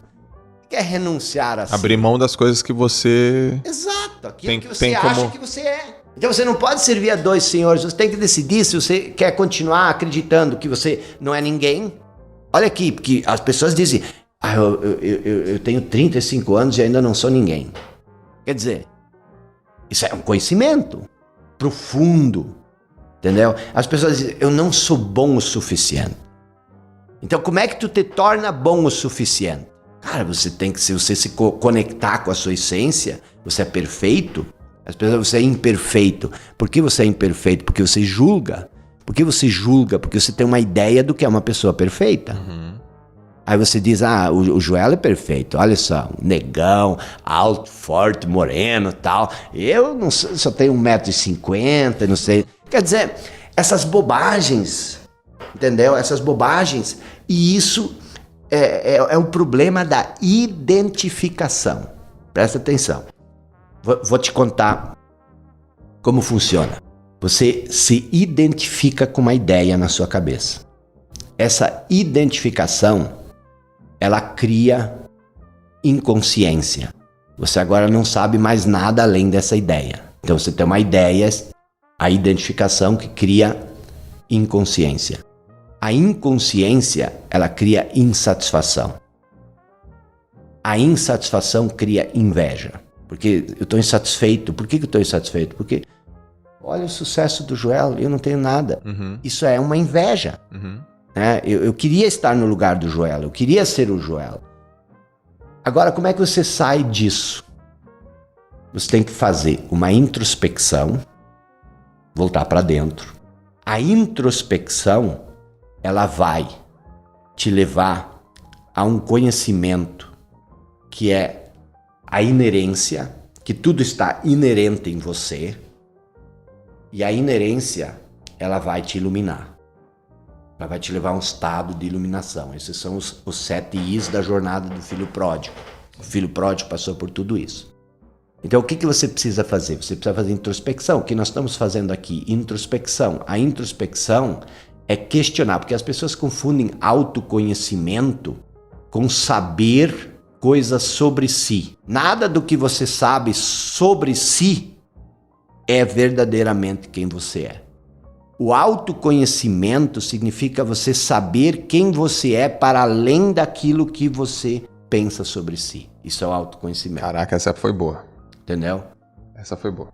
S2: Quer renunciar a si?
S1: Abrir mão das coisas que você...
S2: Exato, aquilo que você acha que você é. Então você não pode servir a dois senhores, você tem que decidir se você quer continuar acreditando que você não é ninguém. Olha aqui, porque as pessoas dizem... eu tenho 35 anos e ainda não sou ninguém. Quer dizer, isso é um conhecimento profundo, entendeu? As pessoas dizem, eu não sou bom o suficiente. Então, como é que tu te torna bom o suficiente? Cara, você tem que, se você se conectar com a sua essência, você é perfeito. As pessoas, você é imperfeito. Por que você é imperfeito? Porque você julga. Por que você julga? Porque você tem uma ideia do que é uma pessoa perfeita. Uhum. Aí você diz, o Joel é perfeito, olha só, um negão, alto, forte, moreno e tal. Eu não sei, só tenho 1,50 m, não sei. Quer dizer, essas bobagens, entendeu? Essas bobagens. E isso é o problema da identificação. Presta atenção. Vou te contar como funciona. Você se identifica com uma ideia na sua cabeça. Essa identificação... ela cria inconsciência. Você agora não sabe mais nada além dessa ideia. Então você tem uma ideia, a identificação que cria inconsciência. A inconsciência, ela cria insatisfação. A insatisfação cria inveja. Porque eu estou insatisfeito. Por que eu estou insatisfeito? Porque olha o sucesso do Joel, eu não tenho nada. Uhum. Isso é uma inveja. Uhum. Eu queria estar no lugar do Joel, eu queria ser o Joel. Agora, como é que você sai disso? Você tem que fazer uma introspecção, voltar para dentro. A introspecção, ela vai te levar a um conhecimento que é a inerência, que tudo está inerente em você. E a inerência, ela vai te iluminar. Ela vai te levar a um estado de iluminação. Esses são os 7 Is da jornada do filho pródigo. O filho pródigo passou por tudo isso. Então, o que você precisa fazer? Você precisa fazer introspecção. O que nós estamos fazendo aqui? Introspecção. A introspecção é questionar, porque as pessoas confundem autoconhecimento com saber coisas sobre si. Nada do que você sabe sobre si é verdadeiramente quem você é. O autoconhecimento significa você saber quem você é para além daquilo que você pensa sobre si. Isso é o autoconhecimento.
S1: Caraca, essa foi boa.
S2: Entendeu?
S1: Essa foi boa.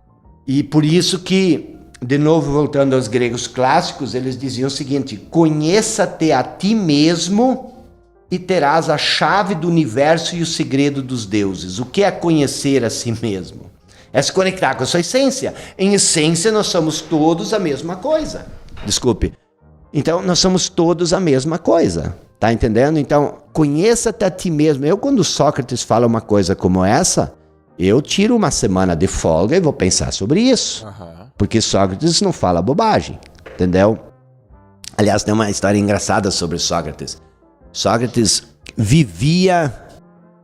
S2: E por isso que, de novo, voltando aos gregos clássicos, eles diziam o seguinte: conheça-te a ti mesmo e terás a chave do universo e o segredo dos deuses. O que é conhecer a si mesmo? É se conectar com a sua essência. Em essência, nós somos todos a mesma coisa. Desculpe. Então, nós somos todos a mesma coisa. Tá entendendo? Então, conheça-te a ti mesmo. Quando Sócrates fala uma coisa como essa, eu tiro uma semana de folga e vou pensar sobre isso. Porque Sócrates não fala bobagem. Entendeu? Aliás, tem uma história engraçada sobre Sócrates. Sócrates vivia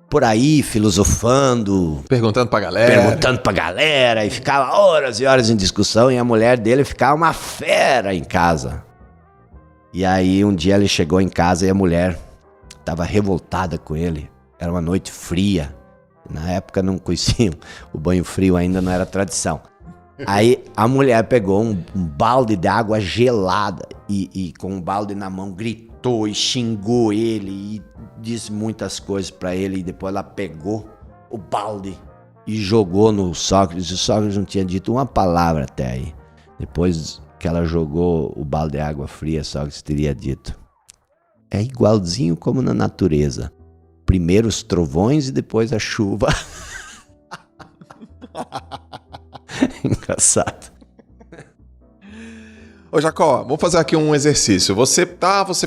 S2: por aí filosofando,
S1: perguntando pra galera
S2: e ficava horas e horas em discussão, e a mulher dele ficava uma fera em casa. E aí um dia ele chegou em casa e a mulher estava revoltada com ele. Era uma noite fria. Na época não conheciam, o banho frio ainda não era tradição. Aí a mulher pegou um balde de água gelada e com um balde na mão gritou e xingou ele e disse muitas coisas para ele. E depois ela pegou o balde e jogou no Sócrates. O Sócrates não tinha dito uma palavra até aí. Depois que ela jogou o balde de água fria, Sócrates teria dito: é igualzinho como na natureza. Primeiro os trovões e depois a chuva. Engraçado.
S1: Ô Jacó, vamos fazer aqui um exercício. Você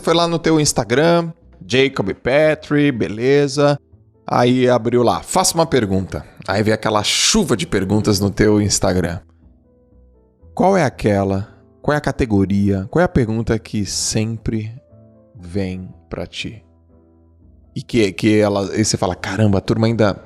S1: foi lá no teu Instagram, Jacob Petri, beleza. Aí abriu lá, faça uma pergunta. Aí vem aquela chuva de perguntas no teu Instagram. Qual é a categoria, qual é a pergunta que sempre vem pra ti? E e você fala, caramba, a turma ainda...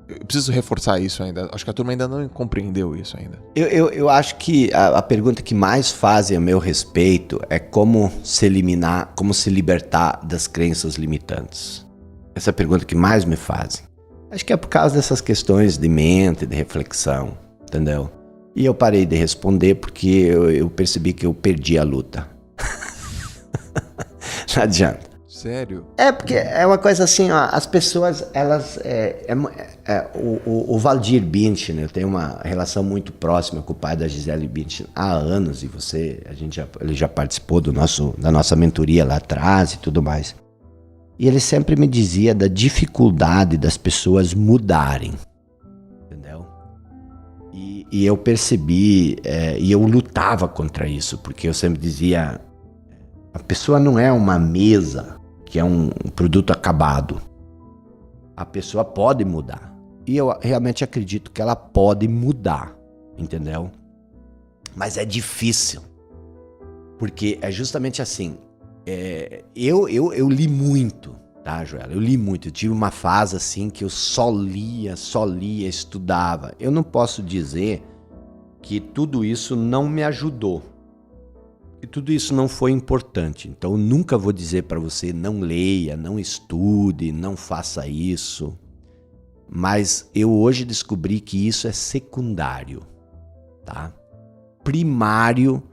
S1: Eu preciso reforçar isso ainda. Acho que a turma ainda não compreendeu isso ainda.
S2: Eu acho que a pergunta que mais fazem a meu respeito é como se libertar das crenças limitantes. Essa é a pergunta que mais me fazem. Acho que é por causa dessas questões de mente, de reflexão, entendeu? E eu parei de responder porque eu percebi que eu perdi a luta. Não adianta.
S1: Sério?
S2: É, porque é uma coisa assim, ó, as pessoas, elas... o Valdir Bündchen, eu tenho uma relação muito próxima com o pai da Gisele Bündchen há anos, e ele já participou da nossa mentoria lá atrás e tudo mais. E ele sempre me dizia da dificuldade das pessoas mudarem, entendeu? E eu percebi, e eu lutava contra isso, porque eu sempre dizia, a pessoa não é uma mesa que é um produto acabado. A pessoa pode mudar. E eu realmente acredito que ela pode mudar, entendeu? Mas é difícil. Porque é justamente assim. Eu li muito, tá, Joela? Eu li muito. Eu tive uma fase assim que eu só lia, estudava. Eu não posso dizer que tudo isso não me ajudou. E tudo isso não foi importante. Então eu nunca vou dizer para você não leia, não estude, não faça isso. Mas eu hoje descobri que isso é secundário, tá? Primário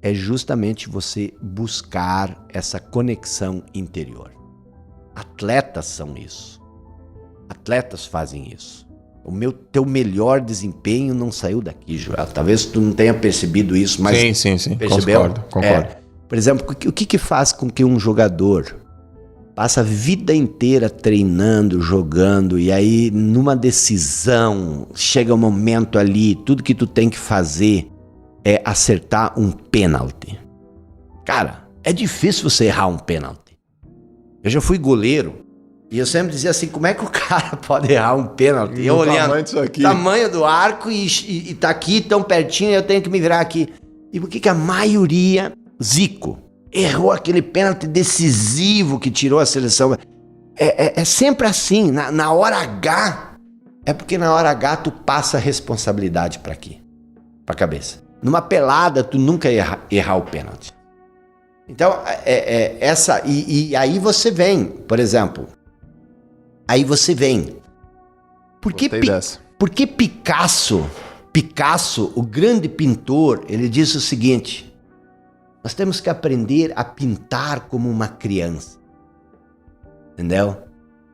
S2: é justamente você buscar essa conexão interior. Atletas são isso. Atletas fazem isso. Teu melhor desempenho não saiu daqui, Joel. Talvez tu não tenha percebido isso, mas...
S1: Sim.
S2: Percebeu?
S1: Concordo.
S2: Por exemplo, o que faz com que um jogador passa a vida inteira treinando, jogando, e aí numa decisão, chega um momento ali, tudo que tu tem que fazer é acertar um pênalti. Cara, é difícil você errar um pênalti. Eu já fui goleiro, e eu sempre dizia assim, como é que o cara pode errar um pênalti? E eu olhando, tamanho do arco, e tá aqui tão pertinho, eu tenho que me virar aqui. E por que a maioria, Zico, errou aquele pênalti decisivo que tirou a seleção? É sempre assim, na hora H. É porque na hora H tu passa a responsabilidade pra aqui, pra cabeça. Numa pelada tu nunca ia errar o pênalti. Então, e aí você vem, por exemplo, Por que Picasso, o grande pintor, ele disse o seguinte: nós temos que aprender a pintar como uma criança. Entendeu?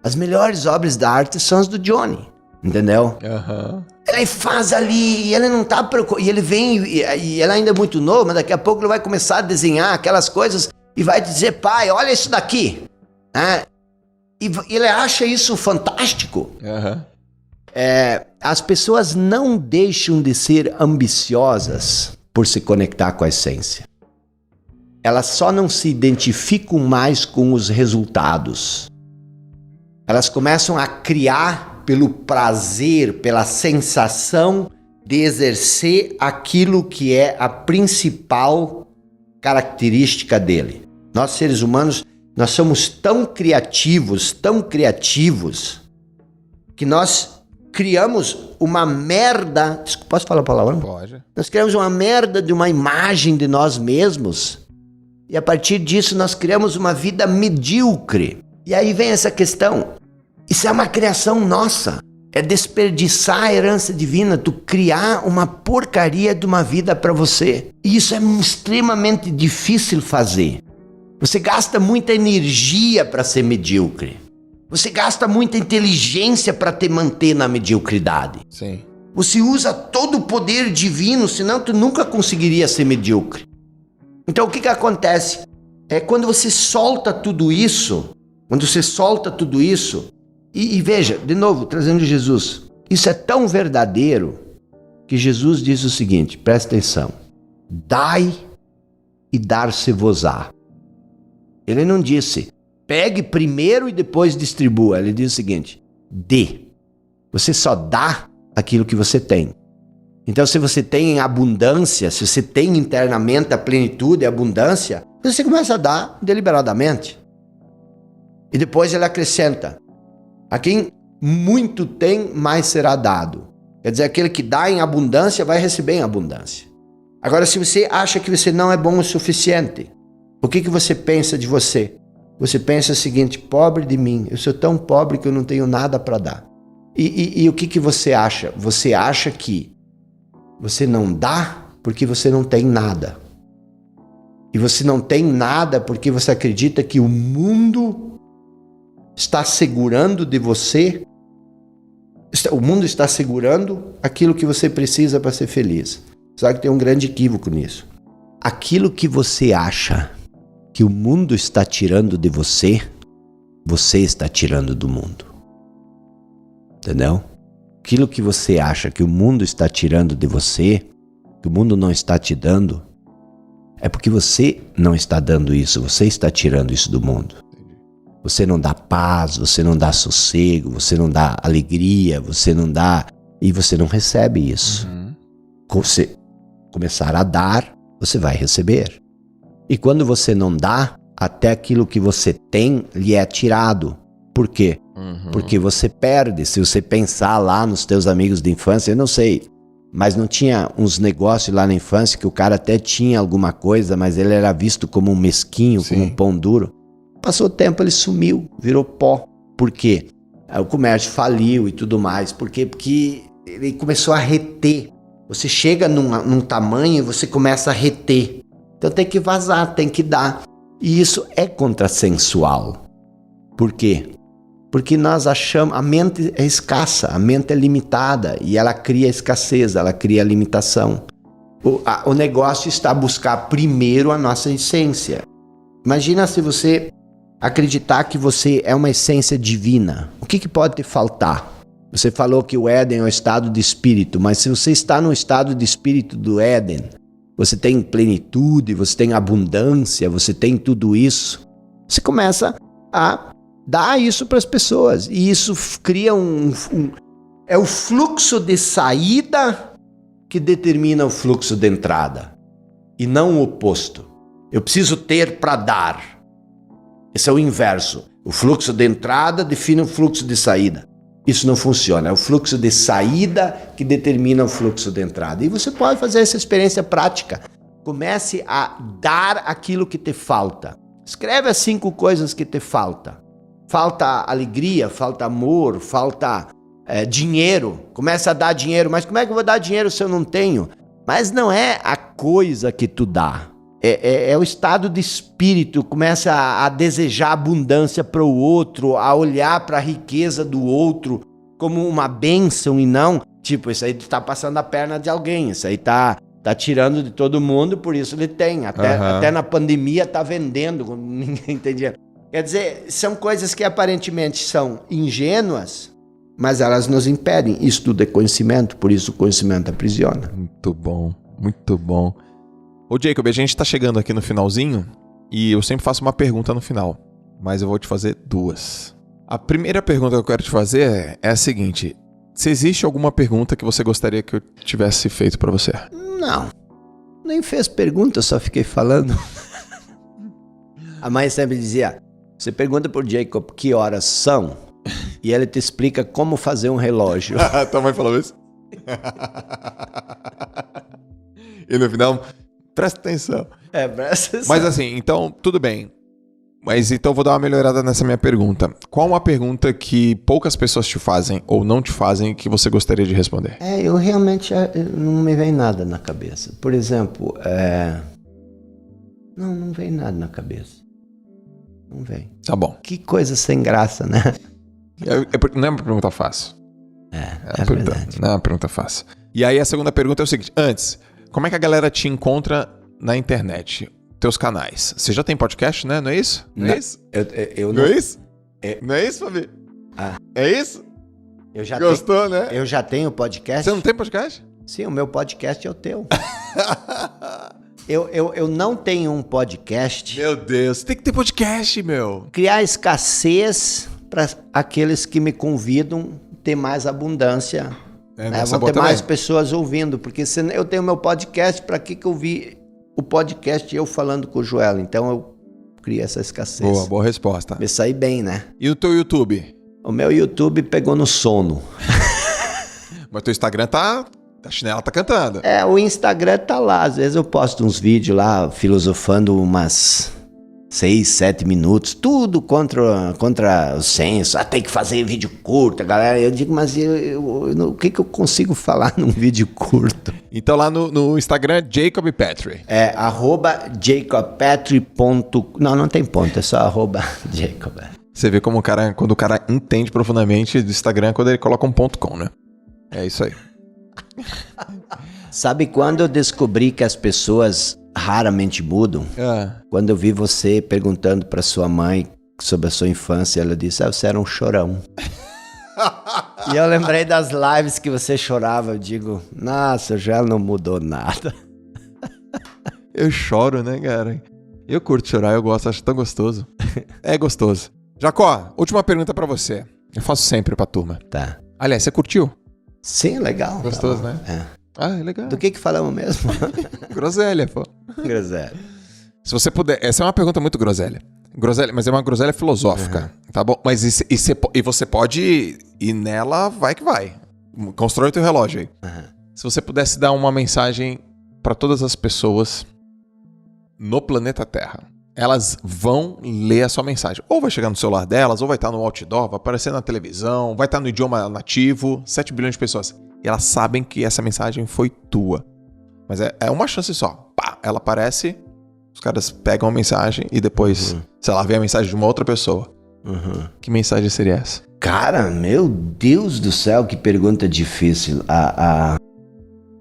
S2: As melhores obras da arte são as do Johnny. Entendeu?
S1: Uhum.
S2: Ele faz ali, e ele não tá preocupado. E ele vem, e ele ainda é muito novo, mas daqui a pouco ele vai começar a desenhar aquelas coisas e vai dizer, pai, olha isso daqui. E ele acha isso fantástico.
S1: Uhum.
S2: As pessoas não deixam de ser ambiciosas por se conectar com a essência. Elas só não se identificam mais com os resultados. Elas começam a criar pelo prazer, pela sensação de exercer aquilo que é a principal característica dele. Nós, seres humanos, nós somos tão criativos, que nós criamos uma merda... Posso falar a palavra?
S1: Pode.
S2: Nós criamos uma merda de uma imagem de nós mesmos, e a partir disso nós criamos uma vida medíocre. E aí vem essa questão. Isso é uma criação nossa. É desperdiçar a herança divina, tu criar uma porcaria de uma vida para você. E isso é extremamente difícil fazer. Você gasta muita energia para ser medíocre. Você gasta muita inteligência para te manter na mediocridade.
S1: Sim.
S2: Você usa todo o poder divino, senão tu nunca conseguiria ser medíocre. Então o que acontece? Quando você solta tudo isso, e veja, de novo, trazendo Jesus, isso é tão verdadeiro que Jesus diz o seguinte, presta atenção, dai e dar-se-vos-á. Ele não disse, pegue primeiro e depois distribua. Ele diz o seguinte, dê. Você só dá aquilo que você tem. Então, se você tem abundância, se você tem internamente a plenitude e a abundância, você começa a dar deliberadamente. E depois ele acrescenta, a quem muito tem, mais será dado. Quer dizer, aquele que dá em abundância vai receber em abundância. Agora, se você acha que você não é bom o suficiente, o que você pensa de você? Você pensa o seguinte, pobre de mim, eu sou tão pobre que eu não tenho nada para dar. E o que você acha? Você acha que você não dá porque você não tem nada. E você não tem nada porque você acredita que o mundo está segurando de você, o mundo está segurando aquilo que você precisa para ser feliz. Só que tem um grande equívoco nisso. Aquilo que você acha que o mundo está tirando de você, você está tirando do mundo. Entendeu? Aquilo que você acha que o mundo está tirando de você, que o mundo não está te dando, é porque você não está dando isso, você está tirando isso do mundo. Você não dá paz, você não dá sossego, você não dá alegria, você não dá... E você não recebe isso.
S1: Uhum.
S2: Você começar a dar, você vai receber. E quando você não dá, até aquilo que você tem lhe é tirado. Por quê?
S1: Uhum.
S2: Porque você perde. Se você pensar lá nos teus amigos de infância, eu não sei, mas não tinha uns negócios lá na infância que o cara até tinha alguma coisa, mas ele era visto como um mesquinho,
S1: Sim.
S2: como um pão duro. Passou o tempo, ele sumiu, virou pó. Por quê? O comércio faliu e tudo mais. Por quê? Porque ele começou a reter. Você chega num tamanho e você começa a reter. Então tem que vazar, tem que dar. E isso é contrassensual. Por quê? Porque nós achamos, a mente é escassa, a mente é limitada e ela cria escassez, ela cria limitação. O negócio está a buscar primeiro a nossa essência. Imagina se você acreditar que você é uma essência divina. O que pode te faltar? Você falou que o Éden é um estado de espírito, mas se você está no estado de espírito do Éden, você tem plenitude, você tem abundância, você tem tudo isso, você começa a dar isso para as pessoas. E isso cria é o fluxo de saída que determina o fluxo de entrada, e não o oposto. Eu preciso ter para dar. Esse é o inverso. O fluxo de entrada define o fluxo de saída. Isso não funciona. É o fluxo de saída que determina o fluxo de entrada. E você pode fazer essa experiência prática. Comece a dar aquilo que te falta. Escreve as 5 coisas que te falta. Falta alegria, falta amor, falta dinheiro. Começa a dar dinheiro. Mas como é que eu vou dar dinheiro se eu não tenho? Mas não é a coisa que tu dá. É o estado de espírito, começa a desejar abundância para o outro, a olhar para a riqueza do outro como uma bênção e não, tipo, isso aí tá passando a perna de alguém, isso aí tá tirando de todo mundo, por isso ele tem. Até na pandemia tá vendendo, ninguém entendia. Quer dizer, são coisas que aparentemente são ingênuas, mas elas nos impedem. Isso tudo é conhecimento, por isso o conhecimento aprisiona.
S1: Muito bom, muito bom. Ô Jacob, a gente tá chegando aqui no finalzinho e eu sempre faço uma pergunta no final, mas eu vou te fazer 2. A primeira pergunta que eu quero te fazer é a seguinte: se existe alguma pergunta que você gostaria que eu tivesse feito pra você?
S2: Não, nem fez pergunta, eu só fiquei falando. A mãe sempre dizia, você pergunta pro Jacob que horas são e ele te explica como fazer um relógio.
S1: Tua mãe falou isso? E no final... Presta atenção.
S2: Presta atenção.
S1: Mas assim, então, tudo bem. Mas então vou dar uma melhorada nessa minha pergunta. Qual uma pergunta que poucas pessoas te fazem ou não te fazem que você gostaria de responder?
S2: Eu realmente não me vem nada na cabeça. Por exemplo, não vem nada na cabeça. Não vem.
S1: Tá bom.
S2: Que coisa sem graça, né?
S1: Não é uma pergunta fácil.
S2: É verdade.
S1: Não é uma pergunta fácil. E aí a segunda pergunta é o seguinte. Antes, como é que a galera te encontra na internet? Teus canais. Você já tem podcast, né? Não é isso? Não é isso?
S2: Eu
S1: não é isso? Não é isso, Fabi? É isso? Gostou, né?
S2: Eu já tenho podcast.
S1: Você não tem podcast?
S2: Sim, o meu podcast é o teu. Eu não tenho um podcast.
S1: Meu Deus, tem que ter podcast, meu.
S2: Criar escassez para aqueles que me convidam ter mais abundância. Vão ter mais pessoas ouvindo, porque se eu tenho meu podcast, para que eu vi o podcast eu falando com o Joel? Então eu criei essa escassez.
S1: Boa resposta.
S2: Me saí bem, né?
S1: E o teu YouTube?
S2: O meu YouTube pegou no sono.
S1: Mas teu Instagram a chinela tá cantando.
S2: O Instagram tá lá, às vezes eu posto uns vídeos lá, filosofando umas 6, 7 minutos, tudo contra o senso. Tem que fazer vídeo curto, galera. Eu digo, mas o que eu consigo falar num vídeo curto?
S1: Então lá no Instagram, Jacob Petri.
S2: @jacobpetri. Não tem ponto, é só @jacob.
S1: Você vê como quando o cara entende profundamente do Instagram, quando ele coloca um .com, né? É isso aí.
S2: Sabe quando eu descobri que as pessoas raramente mudam? Quando eu vi você perguntando para sua mãe sobre a sua infância, ela disse, você era um chorão. E eu lembrei das lives que você chorava, eu digo, nossa, já não mudou nada.
S1: Eu choro, né, cara? Eu curto chorar, eu gosto, acho tão gostoso. É gostoso. Jacó, última pergunta pra você. Eu faço sempre pra turma.
S2: Tá.
S1: Aliás, você curtiu?
S2: Sim, legal.
S1: Gostoso, né?
S2: É
S1: legal.
S2: Do que falamos mesmo?
S1: Groselha, pô.
S2: Groselha.
S1: Se você puder... Essa é uma pergunta muito groselha. Mas é uma groselha filosófica, tá bom? Mas e você pode ir nela, vai que vai. Constrói o teu relógio aí. Se você pudesse dar uma mensagem pra todas as pessoas no planeta Terra, elas vão ler a sua mensagem. Ou vai chegar no celular delas, ou vai estar no outdoor, vai aparecer na televisão, vai estar no idioma nativo, 7 bilhões de pessoas. E elas sabem que essa mensagem foi tua. Mas é uma chance só. Pá, ela aparece, os caras pegam a mensagem e depois, sei lá, vem a mensagem de uma outra pessoa. Que mensagem seria essa?
S2: Cara, meu Deus do céu, que pergunta difícil.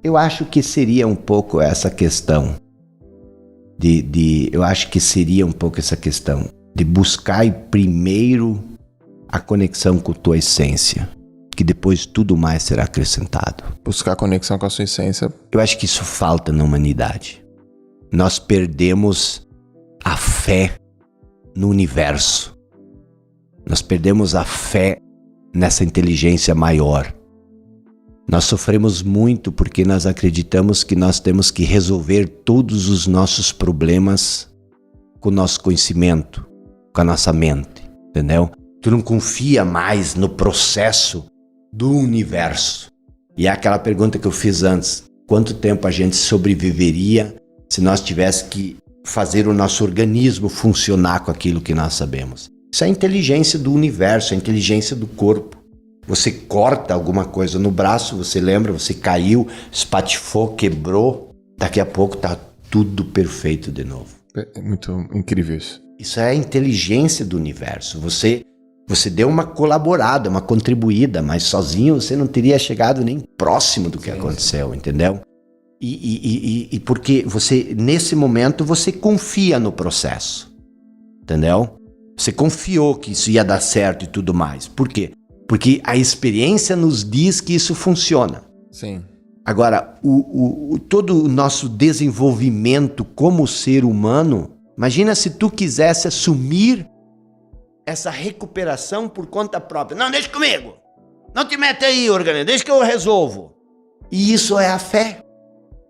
S2: Eu acho que seria um pouco essa questão. Eu acho que seria um pouco essa questão de buscar primeiro a conexão com a tua essência, que depois tudo mais será acrescentado.
S1: Buscar conexão com a sua essência.
S2: Eu acho que isso falta na humanidade. Nós perdemos a fé no universo. Nós perdemos a fé nessa inteligência maior. Nós sofremos muito porque nós acreditamos que nós temos que resolver todos os nossos problemas com o nosso conhecimento, com a nossa mente, entendeu? Tu não confia mais no processo do universo. E é aquela pergunta que eu fiz antes: quanto tempo a gente sobreviveria se nós tivéssemos que fazer o nosso organismo funcionar com aquilo que nós sabemos? Isso é a inteligência do universo, a inteligência do corpo. Você corta alguma coisa no braço, você lembra, você caiu, espatifou, quebrou, daqui a pouco tá tudo perfeito de novo.
S1: É muito incrível isso.
S2: Isso é a inteligência do universo. Você deu uma colaborada, uma contribuída, mas sozinho você não teria chegado nem próximo do que aconteceu, entendeu? E porque você, nesse momento, você confia no processo, entendeu? Você confiou que isso ia dar certo e tudo mais. Por quê? Porque a experiência nos diz que isso funciona.
S1: Sim.
S2: Agora, todo o nosso desenvolvimento como ser humano, imagina se tu quisesse assumir essa recuperação por conta própria. Não, deixa comigo. Não te mete aí, organismo. Deixa que eu resolvo. E isso é a fé.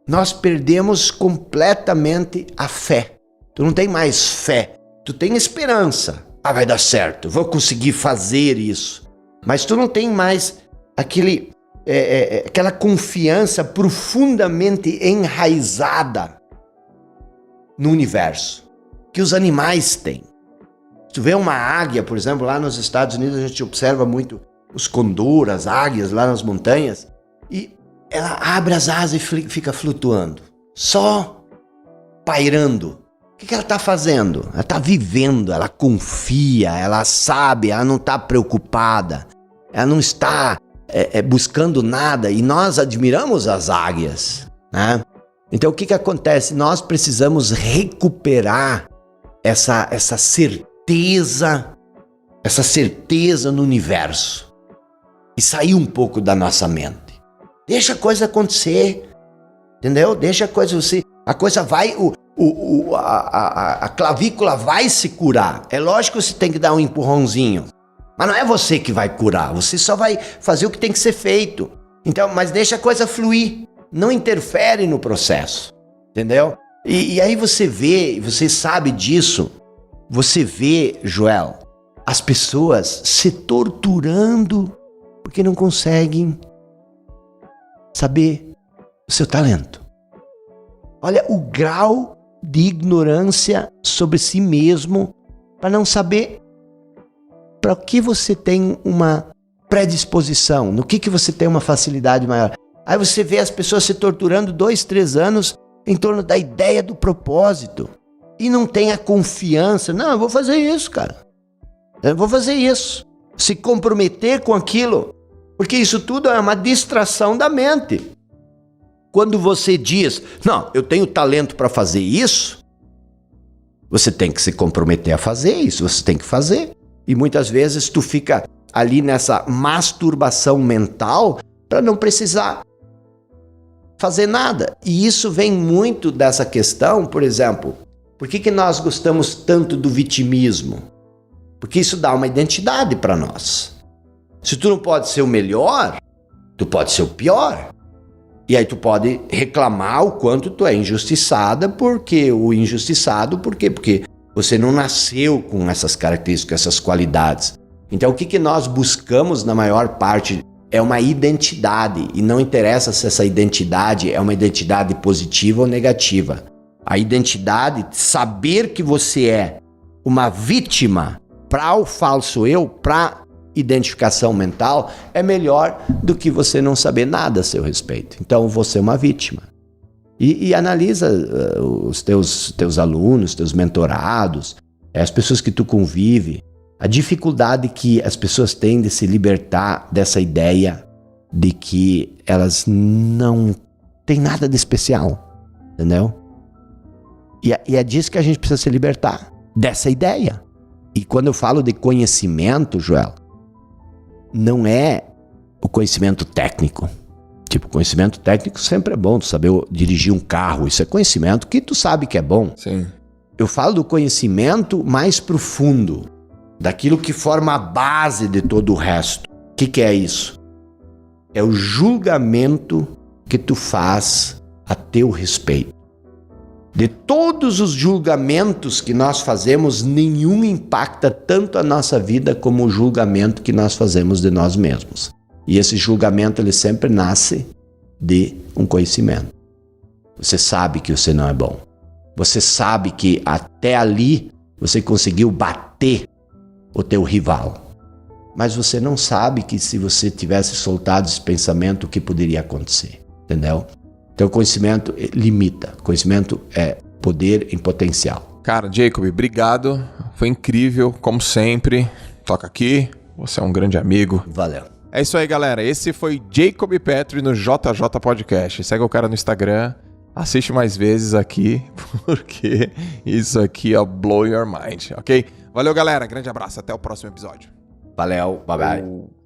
S2: Nós perdemos completamente a fé. Tu não tem mais fé. Tu tem esperança. Ah, vai dar certo. Vou conseguir fazer isso. Mas tu não tem mais aquela confiança profundamente enraizada no universo que os animais têm. Se tu vê uma águia, por exemplo, lá nos Estados Unidos a gente observa muito os condor, as águias lá nas montanhas, e ela abre as asas e fica flutuando, só pairando. O que ela está fazendo? Ela está vivendo, ela confia, ela sabe, ela não está preocupada, ela não está buscando nada, e nós admiramos as águias, né? Então o que acontece? Nós precisamos recuperar essa certeza no universo e sair um pouco da nossa mente. Deixa a coisa acontecer, entendeu? Deixa a coisa vai, a clavícula vai se curar. É lógico que você tem que dar um empurrãozinho, mas não é você que vai curar, você só vai fazer o que tem que ser feito. Então, mas deixa a coisa fluir, não interfere no processo, entendeu? E aí você sabe disso, você vê, Joel, as pessoas se torturando porque não conseguem saber o seu talento. Olha o grau de ignorância sobre si mesmo para não saber para o que você tem uma predisposição, no que você tem uma facilidade maior. Aí você vê as pessoas se torturando 2, 3 anos em torno da ideia do propósito e não tem a confiança. Não, eu vou fazer isso, cara. Eu vou fazer isso. Se comprometer com aquilo, porque isso tudo é uma distração da mente. Quando você diz, não, eu tenho talento para fazer isso, você tem que se comprometer a fazer isso, você tem que fazer. E muitas vezes tu fica ali nessa masturbação mental para não precisar fazer nada. E isso vem muito dessa questão, por exemplo, por que nós gostamos tanto do vitimismo? Porque isso dá uma identidade para nós. Se tu não pode ser o melhor, tu pode ser o pior. E aí tu pode reclamar o quanto tu é injustiçada, porque por quê? Porque você não nasceu com essas características, essas qualidades. Então o que nós buscamos na maior parte é uma identidade, e não interessa se essa identidade é uma identidade positiva ou negativa. A identidade, saber que você é uma vítima para o falso eu, para identificação mental, é melhor do que você não saber nada a seu respeito. Então você é uma vítima. E analisa os teus alunos, teus mentorados, as pessoas que tu convive, a dificuldade que as pessoas têm de se libertar dessa ideia de que elas não têm nada de especial, entendeu? E é disso que a gente precisa se libertar, dessa ideia. E quando eu falo de conhecimento, Joel, não é o conhecimento técnico. Tipo, conhecimento técnico sempre é bom, tu saber dirigir um carro, isso é conhecimento que tu sabe que é bom.
S1: Sim.
S2: Eu falo do conhecimento mais profundo, daquilo que forma a base de todo o resto. O que é isso? É o julgamento que tu faz a teu respeito. De todos os julgamentos que nós fazemos, nenhum impacta tanto a nossa vida como o julgamento que nós fazemos de nós mesmos. E esse julgamento, ele sempre nasce de um conhecimento. Você sabe que você não é bom. Você sabe que até ali você conseguiu bater o teu rival. Mas você não sabe que se você tivesse soltado esse pensamento, o que poderia acontecer. Entendeu? Então, conhecimento limita. Conhecimento é poder em potencial.
S1: Cara, Jacob, obrigado. Foi incrível, como sempre. Toca aqui. Você é um grande amigo.
S2: Valeu.
S1: É isso aí, galera. Esse foi Jacob Petri no JJ Podcast. Segue o cara no Instagram. Assiste mais vezes aqui, porque isso aqui é blow your mind, ok? Valeu, galera. Grande abraço. Até o próximo episódio.
S2: Valeu. Bye, bye.